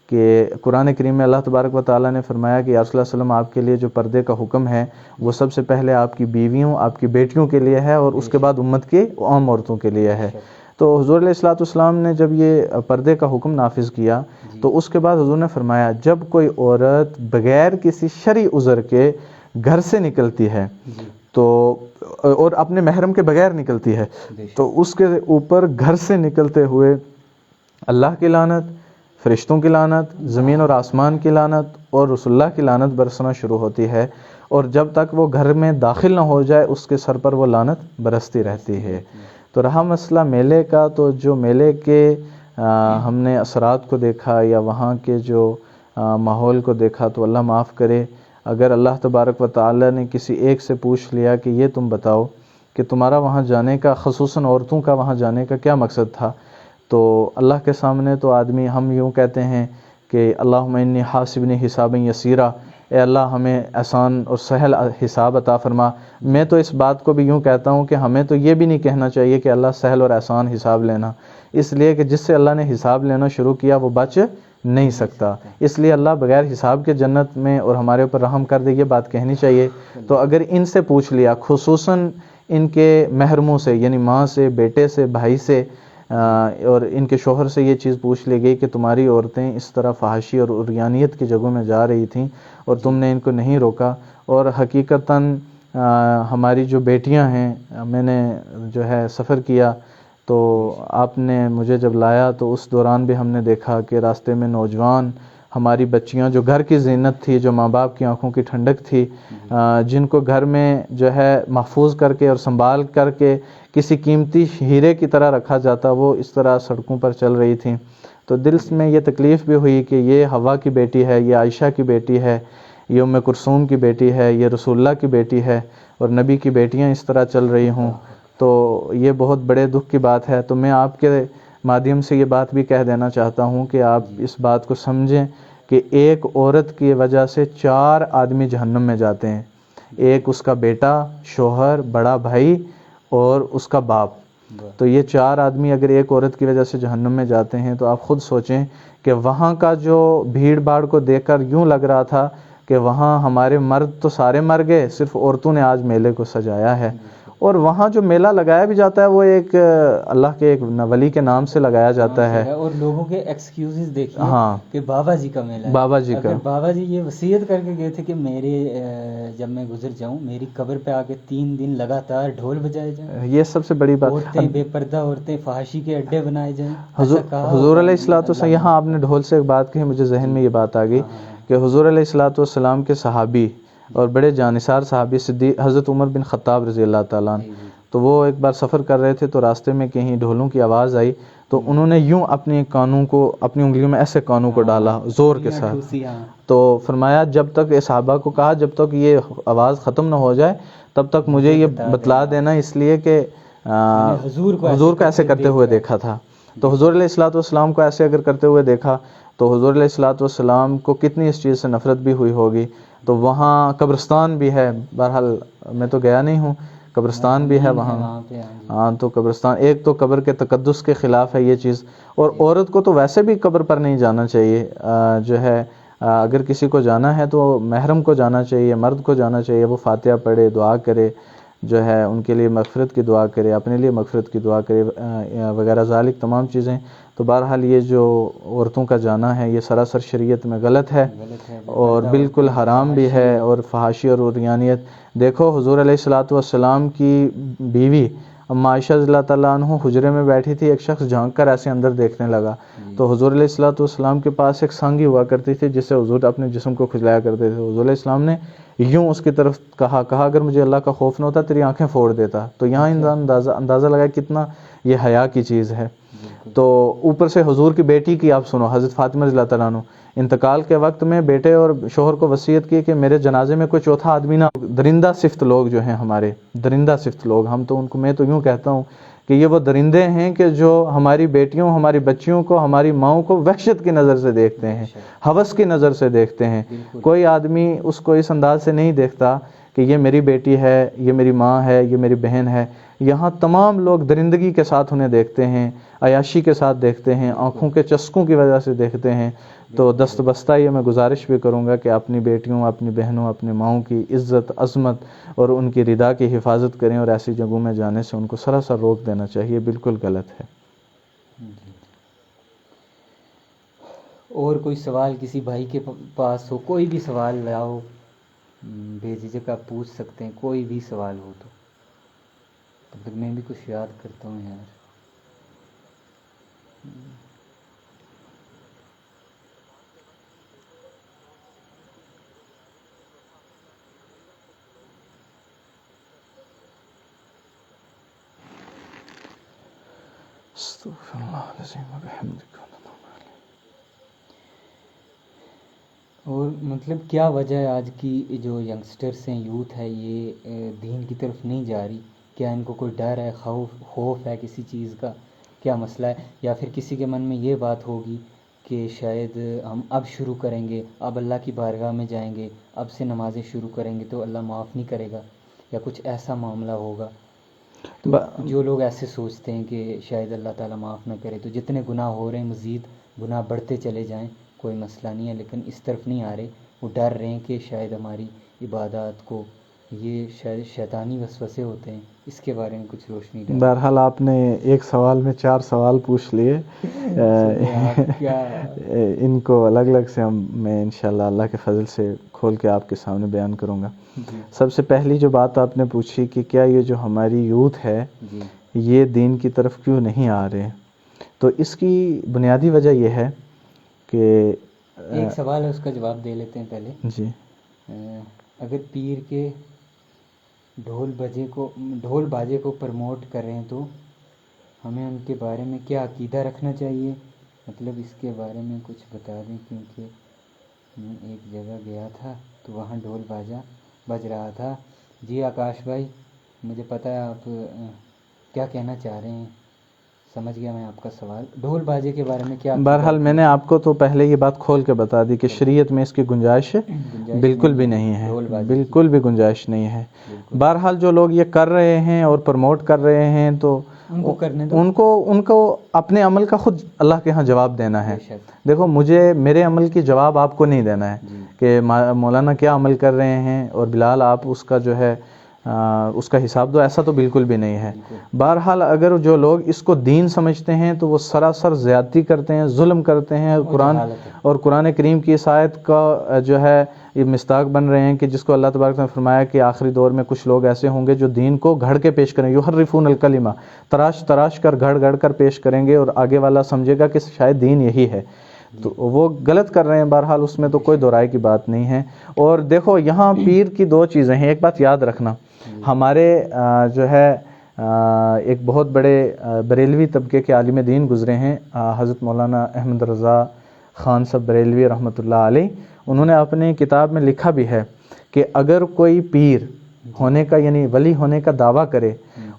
Speaker 1: کہ قرآن کریم میں اللہ تبارک و تعالیٰ نے فرمایا کہ یا رسول اللہ صلی اللہ علیہ وسلم آپ کے لیے جو پردے کا حکم ہے وہ سب سے پہلے آپ کی بیویوں، آپ کی بیٹیوں کے لیے ہے اور اس کے بعد امت کے عام عورتوں کے لیے ہے. تو حضور علیہ الصلوۃ والسلام نے جب یہ پردے کا حکم نافذ کیا تو اس کے بعد حضور نے فرمایا جب کوئی عورت بغیر کسی شرعی عذر کے گھر سے نکلتی ہے تو اور اپنے محرم کے بغیر نکلتی ہے تو اس کے اوپر گھر سے نکلتے ہوئے اللہ کی لعنت، فرشتوں کی لعنت، زمین اور آسمان کی لعنت اور رسول اللہ کی لعنت برسنا شروع ہوتی ہے، اور جب تک وہ گھر میں داخل نہ ہو جائے اس کے سر پر وہ لعنت برستی رہتی ہے. تو رہا مسئلہ میلے کا، تو جو میلے کے ہم نے اثرات کو دیکھا یا وہاں کے جو ماحول کو دیکھا تو اللہ معاف کرے اگر اللہ تبارک و تعالی نے کسی ایک سے پوچھ لیا کہ یہ تم بتاؤ کہ تمہارا وہاں جانے کا، خصوصاً عورتوں کا وہاں جانے کا کیا مقصد تھا، تو اللہ کے سامنے تو آدمی ہم یوں کہتے ہیں کہ اللہم انی حاسبنی حسابا یسیرا، اے اللہ ہمیں آسان اور سہل حساب عطا فرما. میں تو اس بات کو بھی یوں کہتا ہوں کہ ہمیں تو یہ بھی نہیں کہنا چاہیے کہ اللہ سہل اور آسان حساب لینا، اس لیے کہ جس سے اللہ نے حساب لینا شروع کیا وہ بچ نہیں سکتا، اس لیے اللہ بغیر حساب کے جنت میں اور ہمارے اوپر رحم کر دے، یہ بات کہنی چاہیے. تو اگر ان سے پوچھ لیا، خصوصاً ان کے محرموں سے یعنی ماں سے، بیٹے سے، بھائی سے اور ان کے شوہر سے یہ چیز پوچھ لی گئی کہ تمہاری عورتیں اس طرح فحاشی اور عریانیت کی جگہوں میں جا رہی تھیں اور تم نے ان کو نہیں روکا، اور حقیقتاً ہماری جو بیٹیاں ہیں، میں نے جو ہے سفر کیا تو آپ نے مجھے جب لایا تو اس دوران بھی ہم نے دیکھا کہ راستے میں نوجوان ہماری بچیاں جو گھر کی زینت تھی، جو ماں باپ کی آنکھوں کی ٹھنڈک تھی، جن کو گھر میں جو ہے محفوظ کر کے اور سنبھال کر کے کسی قیمتی ہیرے کی طرح رکھا جاتا، وہ اس طرح سڑکوں پر چل رہی تھیں. تو دل میں یہ تکلیف بھی ہوئی کہ یہ حوا کی بیٹی ہے، یہ عائشہ کی بیٹی ہے، یہ ام کلثوم کی بیٹی ہے، یہ رسول اللہ کی بیٹی ہے، اور نبی کی بیٹیاں اس طرح چل رہی ہوں. تو یہ بہت بڑے دکھ کی بات ہے. تو میں آپ کے مادھیم سے یہ بات بھی کہہ دینا چاہتا ہوں کہ آپ اس بات کو سمجھیں کہ ایک عورت کی وجہ سے 4 آدمی جہنم میں جاتے ہیں. ایک اس کا بیٹا، شوہر، بڑا بھائی اور اس کا باپ. تو یہ 4 آدمی اگر ایک عورت کی وجہ سے جہنم میں جاتے ہیں تو آپ خود سوچیں کہ وہاں کا جو بھیڑ بھاڑ کو دیکھ کر یوں لگ رہا تھا کہ وہاں ہمارے مرد تو سارے مر گئے، صرف عورتوں نے آج میلے کو سجایا ہے. اور وہاں جو میلہ لگایا بھی جاتا ہے وہ ایک اللہ کے ایک ولی کے نام سے لگایا جاتا ہے.
Speaker 2: اور لوگوں کے ایکسکیوزز دیکھیے
Speaker 1: ہاں
Speaker 2: کہ بابا جی کا میلہ ہے.
Speaker 1: بابا جی کا،
Speaker 2: اگر بابا جی یہ وصیت کر کے گئے تھے کہ میرے جب میں گزر جاؤں میری قبر پہ آ کے 3 دن لگاتار ڈھول بجائے جائیں،
Speaker 1: یہ سب سے بڑی بات.
Speaker 2: عورتیں بے پردہ عورتیں فحاشی کے اڈے بنائے جائیں.
Speaker 1: حضور علیہ الصلوۃ والسلام، یہاں آپ نے ڈھول سے ایک بات کہی، مجھے ذہن میں یہ بات آ گئی کہ حضور علیہ الصلوۃ والسلام کے صحابی اور بڑے جانثار صحابی صدیق حضرت عمر بن خطاب رضی اللہ تعالیٰ عنہ، تو وہ ایک بار سفر کر رہے تھے تو راستے میں کہیں ڈھولوں کی آواز آئی تو انہوں نے یوں اپنے کانوں کو، اپنی انگلیوں میں ایسے کانوں کو ڈالا زور کے ساتھ. تو فرمایا جب تک صحابہ کو کہا جب تک یہ آواز ختم نہ ہو جائے تب تک مجھے یہ بتلا دینا، اس لیے کہ حضور کو ایسے کرتے ہوئے دیکھا تھا. تو حضور علیہ الصلوۃ والسلام کو ایسے اگر کرتے ہوئے دیکھا تو حضور علیہ الصلوۃ والسلام کو کتنی اس چیز سے نفرت بھی ہوئی ہوگی. تو وہاں قبرستان بھی ہے، بہرحال میں تو گیا نہیں ہوں، قبرستان بھی ہے وہاں. ہاں تو قبرستان ایک تو قبر کے تقدس کے خلاف ہے یہ چیز. اور عورت کو تو ویسے بھی قبر پر نہیں جانا چاہیے، جو ہے اگر کسی کو جانا ہے تو محرم کو جانا چاہیے، مرد کو جانا چاہیے، وہ فاتحہ پڑھے، دعا کرے، جو ہے ان کے لیے مغفرت کی دعا کرے، اپنے لیے مغفرت کی دعا کرے وغیرہ ذالک تمام چیزیں. تو بہرحال یہ جو عورتوں کا جانا ہے یہ سراسر شریعت میں غلط ہے اور بالکل حرام بھی ہے اور فحاشی اور عریانیت. دیکھو حضور علیہ الصلوۃ والسلام کی بیوی اما عائشہ رضی اللہ تعالیٰ عنہ حجرے میں بیٹھی تھی، ایک شخص جھانک کر ایسے اندر دیکھنے لگا. تو حضور علیہ الصلوۃ والسلام کے پاس ایک سانگی ہوا کرتی تھی جس سے حضور اپنے جسم کو کھجلایا کرتے تھے. حضور علیہ السلام نے یوں اس کی طرف کہا اگر مجھے اللہ کا خوف نہ ہوتا تیری آنکھیں پھوڑ دیتا. تو یہاں اندازہ لگا کتنا یہ حیا کی چیز ہے. تو اوپر سے حضور کی بیٹی کی آپ سنو، حضرت فاطمہ رضی اللہ تعالیٰ عنہ انتقال کے وقت میں بیٹے اور شوہر کو وصیت کی کہ میرے جنازے میں کوئی چوتھا آدمی نہ. درندہ صفت لوگ جو ہیں ہمارے، درندہ صفت لوگ، ہم تو ان کو، میں تو یوں کہتا ہوں کہ یہ وہ درندے ہیں کہ جو ہماری بیٹیوں، ہماری بچیوں کو، ہماری ماؤں کو وحشت کی نظر سے دیکھتے ہیں، ہوس کی نظر سے دیکھتے ہیں. کوئی آدمی اس کو اس انداز سے نہیں دیکھتا کہ یہ میری بیٹی ہے، یہ میری ماں ہے، یہ میری بہن ہے. یہاں تمام لوگ درندگی کے ساتھ انہیں دیکھتے ہیں، عیاشی کے ساتھ دیکھتے ہیں، آنکھوں کے چسکوں کی وجہ سے دیکھتے ہیں. تو دست بستہ یہ میں گزارش بھی کروں گا کہ اپنی بیٹیوں، اپنی بہنوں، اپنی ماؤں کی عزت، عظمت اور ان کی رضا کی حفاظت کریں اور ایسی جگہوں میں جانے سے ان کو سراسر روک دینا چاہیے، بالکل غلط ہے.
Speaker 2: اور کوئی سوال کسی بھائی کے پاس ہو، کوئی بھی سوال لاؤ، بے جھجک آپ پوچھ سکتے ہیں، کوئی بھی سوال ہو تو. تب تک میں بھی کچھ یاد کرتا ہوں یار.
Speaker 1: استغفر اللہ العظیم وبحمدہ.
Speaker 2: اور مطلب کیا وجہ ہے آج کی جو ینگسٹرس ہیں، یوتھ ہے، یہ دین کی طرف نہیں جا رہی؟ کیا ان کو کوئی ڈر ہے، خوف ہے کسی چیز کا؟ کیا مسئلہ ہے؟ یا پھر کسی کے من میں یہ بات ہوگی کہ شاید ہم اب شروع کریں گے، اب اللہ کی بارگاہ میں جائیں گے، اب سے نمازیں شروع کریں گے تو اللہ معاف نہیں کرے گا، یا کچھ ایسا معاملہ ہوگا؟ تو جو لوگ ایسے سوچتے ہیں کہ شاید اللہ تعالیٰ معاف نہ کرے، تو جتنے گناہ ہو رہے ہیں مزید گناہ بڑھتے چلے جائیں، کوئی مسئلہ نہیں ہے، لیکن اس طرف نہیں آ رہے، وہ ڈر رہے ہیں کہ شاید ہماری عبادات کو یہ شیطانی وسوسے ہوتے ہیں، اس کے بارے میں کچھ روشنی ڈالیں۔
Speaker 1: بہرحال آپ نے ایک سوال میں 4 سوال پوچھ لیے، ان کو الگ الگ سے میں انشاءاللہ اللہ کے فضل سے کھول کے آپ کے سامنے بیان کروں گا۔ سب سے پہلی جو بات آپ نے پوچھی کہ کیا یہ جو ہماری یوتھ ہے یہ دین کی طرف کیوں نہیں آ رہے، تو اس کی بنیادی وجہ یہ ہے کہ
Speaker 2: ایک سوال ہے، اس کا جواب دے لیتے ہیں پہلے۔
Speaker 1: جی،
Speaker 2: اگر پیر کے ڈھول باجے کو پروموٹ کر رہے ہیں تو ہمیں ان کے بارے میں کیا عقیدہ رکھنا چاہیے، مطلب اس کے بارے میں کچھ بتا دیں، کیونکہ میں ایک جگہ گیا تھا تو وہاں ڈھول باجا بج رہا تھا۔ جی آکاش بھائی، مجھے پتہ ہے آپ کیا کہنا چاہ رہے ہیں، سمجھ گیا میں آپ کا سوال۔ ڈھول باجے کے بارے میں کیا؟
Speaker 1: بہرحال میں نے آپ کو تو پہلے یہ بات کھول کے بتا دی کہ شریعت میں اس کی گنجائش بالکل بھی نہیں ہے، بالکل بھی گنجائش نہیں ہے۔ بہرحال جو لوگ یہ کر رہے ہیں اور پروموٹ کر رہے ہیں تو ان کو اپنے عمل کا خود اللہ کے ہاں جواب دینا ہے۔ دیکھو میرے عمل کی جواب آپ کو نہیں دینا ہے کہ مولانا کیا عمل کر رہے ہیں اور بلال آپ اس کا جو ہے اس کا حساب دو، ایسا تو بالکل بھی نہیں ہے۔ بہرحال اگر جو لوگ اس کو دین سمجھتے ہیں تو وہ سراسر زیادتی کرتے ہیں، ظلم کرتے ہیں، اور قرآن کریم کی اس آیت کا جو ہے یہ مصداق بن رہے ہیں کہ جس کو اللہ تبارک نے فرمایا کہ آخری دور میں کچھ لوگ ایسے ہوں گے جو دین کو گھڑ کے پیش کریں، یحرفون الکلمہ، تراش کر گھڑ کر پیش کریں گے، اور آگے والا سمجھے گا کہ شاید دین یہی ہے، تو وہ غلط کر رہے ہیں۔ بہرحال اس میں تو کوئی دو رائے کی بات نہیں ہے۔ اور دیکھو یہاں پیر کی 2 چیزیں ہیں، ایک بات یاد رکھنا، ہمارے جو ہے ایک بہت بڑے بریلوی طبقے کے عالم دین گزرے ہیں، حضرت مولانا احمد رضا خان صاحب بریلوی رحمۃ اللہ علیہ، انہوں نے اپنی کتاب میں لکھا بھی ہے کہ اگر کوئی پیر ہونے کا یعنی ولی ہونے کا دعویٰ کرے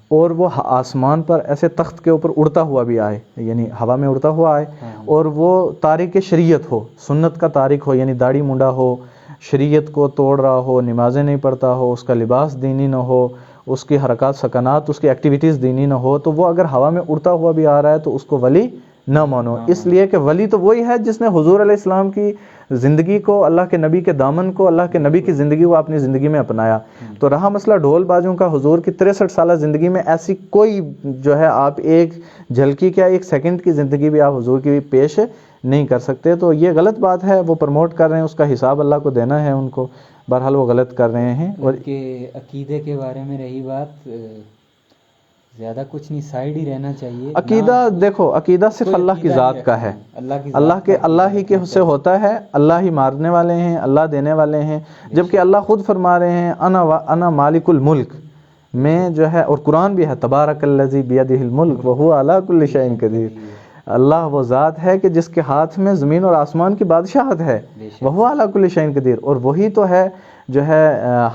Speaker 1: اور وہ آسمان پر ایسے تخت کے اوپر اڑتا ہوا بھی آئے، یعنی ہوا میں اڑتا ہوا آئے، اور وہ تارک شریعت ہو، سنت کا تارک ہو، یعنی داڑھی منڈا ہو، شریعت کو توڑ رہا ہو، نمازیں نہیں پڑھتا ہو، اس کا لباس دینی نہ ہو، اس کی حرکات سکنات، اس کی ایکٹیویٹیز دینی نہ ہو، تو وہ اگر ہوا میں اڑتا ہوا بھی آ رہا ہے تو اس کو ولی نہ مانو، اس لیے کہ ولی تو وہی ہے جس نے حضور علیہ السلام کی زندگی کو، اللہ کے نبی کے دامن کو، اللہ کے نبی کی زندگی کو اپنی زندگی میں اپنایا۔ تو رہا مسئلہ ڈھول بازوں کا، حضور کی 63 سالہ زندگی میں ایسی کوئی جو ہے آپ ایک جھلکی کیا 1 سیکنڈ کی زندگی بھی آپ حضور کی پیش نہیں کر سکتے، تو یہ غلط بات ہے، وہ پروموٹ کر رہے ہیں، اس کا حساب اللہ کو دینا ہے ان کو، بہرحال وہ غلط کر رہے ہیں۔ اور
Speaker 2: کہ عقیدے کے بارے میں رہی بات، زیادہ کچھ نہیں، سائیڈ ہی رہنا چاہیے۔
Speaker 1: عقیدہ دیکھو، عقیدہ صرف اللہ کی ذات کا ہے، اللہ ہی کے سے ہوتا ہے، اللہ ہی مارنے والے ہیں، اللہ دینے والے ہیں، جبکہ اللہ خود فرما رہے ہیں انا مالک الملک، میں جو ہے، اور قرآن بھی ہے تبارک الذی بیدہ الملک وہو علی کل شیء قدیر، اللہ وہ ذات ہے کہ جس کے ہاتھ میں زمین اور آسمان کی بادشاہت ہے، وہو علی کل شیء قدیر، اور وہی تو ہے جو ہے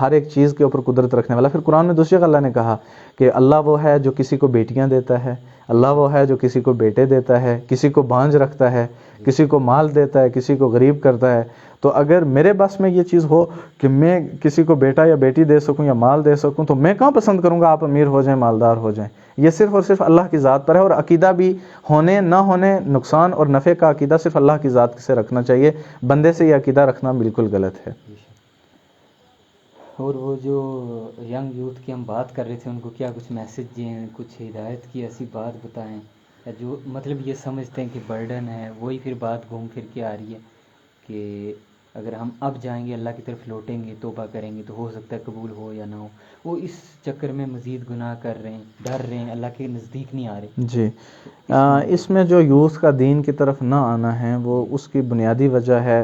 Speaker 1: ہر ایک چیز کے اوپر قدرت رکھنے والا۔ پھر قرآن میں دوسری جگہ اللہ نے کہا کہ اللہ وہ ہے جو کسی کو بیٹیاں دیتا ہے، اللہ وہ ہے جو کسی کو بیٹے دیتا ہے، کسی کو بانجھ رکھتا ہے، کسی کو مال دیتا ہے، کسی کو غریب کرتا ہے۔ تو اگر میرے بس میں یہ چیز ہو کہ میں کسی کو بیٹا یا بیٹی دے سکوں یا مال دے سکوں، تو میں کہاں پسند کروں گا آپ امیر ہو جائیں، مالدار ہو جائیں؟ یہ صرف اور صرف اللہ کی ذات پر ہے، اور عقیدہ بھی ہونے نہ ہونے، نقصان اور نفع کا عقیدہ صرف اللہ کی ذات سے رکھنا چاہیے، بندے سے یہ عقیدہ رکھنا بالکل غلط ہے۔
Speaker 2: اور وہ جو ینگ یوتھ کی ہم بات کر رہے تھے، ان کو کیا کچھ میسج دیں، کچھ ہدایت کی ایسی بات بتائیں، جو مطلب یہ سمجھتے ہیں کہ برڈن ہے، وہی پھر بات گھوم پھر کے آ رہی ہے کہ اگر ہم اب جائیں گے اللہ کی طرف لوٹیں گے، توبہ کریں گے تو ہو سکتا ہے قبول ہو یا نہ ہو، وہ اس چکر میں مزید گناہ کر رہے ہیں، ڈر رہے ہیں، اللہ کے نزدیک نہیں آ رہے۔
Speaker 1: جی، اس میں جو یوتھ کا دین کی طرف نہ آنا ہے، وہ اس کی بنیادی وجہ ہے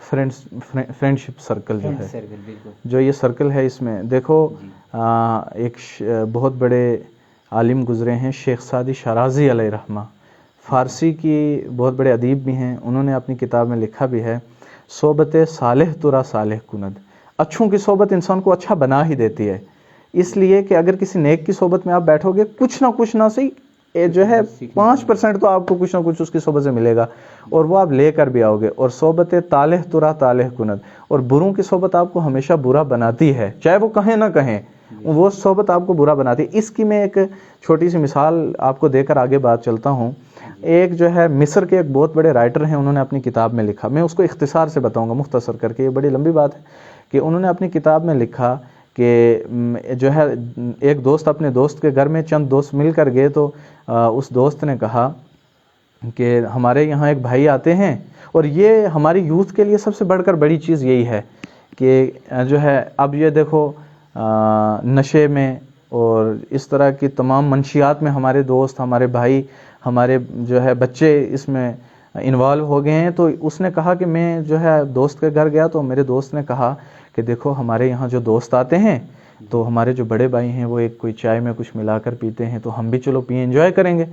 Speaker 1: فرینڈشپ سرکل جو ہے، جو یہ سرکل ہے، اس میں دیکھو ایک بہت بڑے عالم گزرے ہیں شیخ سعدی شرازی علیہ رحمہ، فارسی کی بہت بڑے ادیب بھی ہیں، انہوں نے اپنی کتاب میں لکھا بھی ہے صحبت صالح ترا صالح کند، اچھوں کی صحبت انسان کو اچھا بنا ہی دیتی ہے، اس لیے کہ اگر کسی نیک کی صحبت میں آپ بیٹھو گے، کچھ نہ صحیح جو ہے 5% تو آپ کو کچھ نہ کچھ اس کی صحبت سے ملے گا، اور وہ آپ لے کر بھی آؤ گے۔ اور صحبت طالح ترا طالح کند، اور بروں کی صحبت آپ کو ہمیشہ برا بناتی ہے، چاہے وہ کہیں نہ کہیں، وہ صحبت آپ کو برا بناتی ہے۔ اس کی میں ایک چھوٹی سی مثال آپ کو دے کر آگے بات چلتا ہوں۔ ایک جو ہے مصر کے ایک بہت بڑے رائٹر ہیں، انہوں نے اپنی کتاب میں لکھا، میں اس کو اختصار سے بتاؤں گا، مختصر کر کے، یہ بڑی لمبی بات ہے، کہ انہوں نے اپنی کتاب میں لکھا کہ جو ہے ایک دوست اپنے دوست کے گھر میں چند دوست مل کر گئے تو اس دوست نے کہا کہ ہمارے یہاں ایک بھائی آتے ہیں، اور یہ ہماری یوتھ کے لیے سب سے بڑھ کر بڑی چیز یہی ہے کہ جو ہے اب یہ دیکھو نشے میں اور اس طرح کی تمام منشیات میں ہمارے دوست، ہمارے بھائی، ہمارے جو ہے بچے اس میں انوالو ہو گئے ہیں۔ تو اس نے کہا کہ میں جو ہے دوست کے گھر گیا تو میرے دوست نے کہا کہ دیکھو ہمارے یہاں جو دوست آتے ہیں تو ہمارے جو بڑے بھائی ہیں وہ ایک کوئی چائے میں کچھ ملا کر پیتے ہیں، تو ہم بھی چلو پئیں، انجوائے کریں گے۔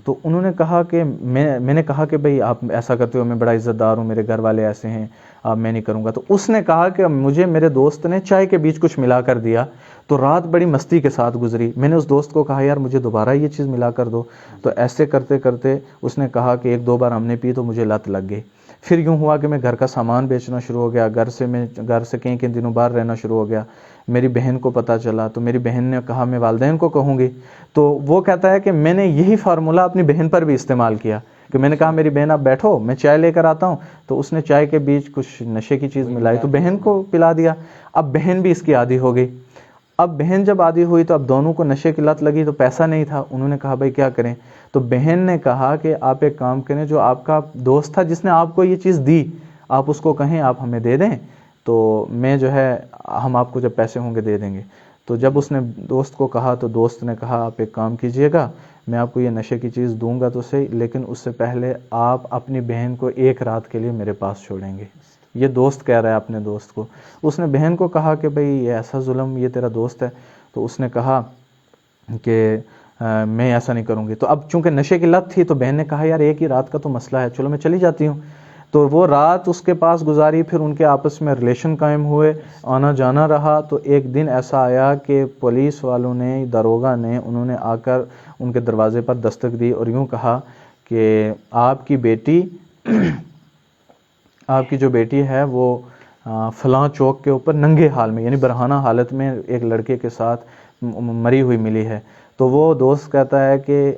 Speaker 1: تو انہوں نے کہا کہ میں نے کہا کہ بھئی آپ ایسا کرتے ہو، میں بڑا عزت دار ہوں، میرے گھر والے ایسے ہیں، اب میں نہیں کروں گا۔ تو اس نے کہا کہ مجھے میرے دوست نے چائے کے بیچ کچھ ملا کر دیا، تو رات بڑی مستی کے ساتھ گزری۔ میں نے اس دوست کو کہا یار مجھے دوبارہ یہ چیز ملا کر دو، تو ایسے کرتے کرتے اس نے کہا کہ 1-2 بار ہم نے پی تو مجھے لت لگ گئی۔ پھر یوں ہوا کہ میں گھر کا سامان بیچنا شروع ہو گیا، گھر سے کئی دنوں باہر رہنا شروع ہو گیا۔ میری بہن کو پتہ چلا تو میری بہن نے کہا میں والدین کو کہوں گی، تو وہ کہتا ہے کہ میں نے یہی فارمولہ اپنی بہن پر بھی استعمال کیا کہ میں نے کہا میری بہن آپ بیٹھو میں چائے لے کر آتا ہوں، تو اس نے چائے کے بیچ کچھ نشے کی چیز ملائی تو بہن کو پلا دیا۔ اب بہن بھی اس کی عادی ہو گئی۔ اب بہن جب عادی ہوئی تو اب دونوں کو نشے کی لت لگی، تو پیسہ نہیں تھا۔ انہوں نے کہا بھائی کیا کریں؟ تو بہن نے کہا کہ آپ ایک کام کریں، جو آپ کا دوست تھا جس نے آپ کو یہ چیز دی، آپ اس کو کہیں آپ ہمیں دے دیں، تو میں جو ہے ہم آپ کو جب پیسے ہوں گے دے دیں گے۔ تو جب اس نے دوست کو کہا تو دوست نے کہا آپ ایک کام کیجئے گا، میں آپ کو یہ نشے کی چیز دوں گا تو صحیح، لیکن اس سے پہلے آپ اپنی بہن کو 1 رات کے لیے میرے پاس چھوڑیں گے۔ یہ دوست کہہ رہا ہے اپنے دوست کو۔ اس نے بہن کو کہا کہ بھئی یہ ایسا ظلم، یہ تیرا دوست ہے، تو اس نے کہا کہ میں ایسا نہیں کروں گی۔ تو اب چونکہ نشے کی لت تھی تو بہن نے کہا یار 1 ہی رات کا تو مسئلہ ہے، چلو میں چلی جاتی ہوں۔ تو وہ رات اس کے پاس گزاری، پھر ان کے آپس میں ریلیشن قائم ہوئے، آنا جانا رہا۔ تو ایک دن ایسا آیا کہ پولیس والوں نے، داروغہ نے، انہوں نے آ کر ان کے دروازے پر دستک دی اور یوں کہا کہ آپ کی بیٹی آپ کی جو بیٹی ہے وہ فلاں چوک کے اوپر ننگے حال میں، یعنی برہنہ حالت میں ایک لڑکے کے ساتھ مری ہوئی ملی ہے۔ تو وہ دوست کہتا ہے کہ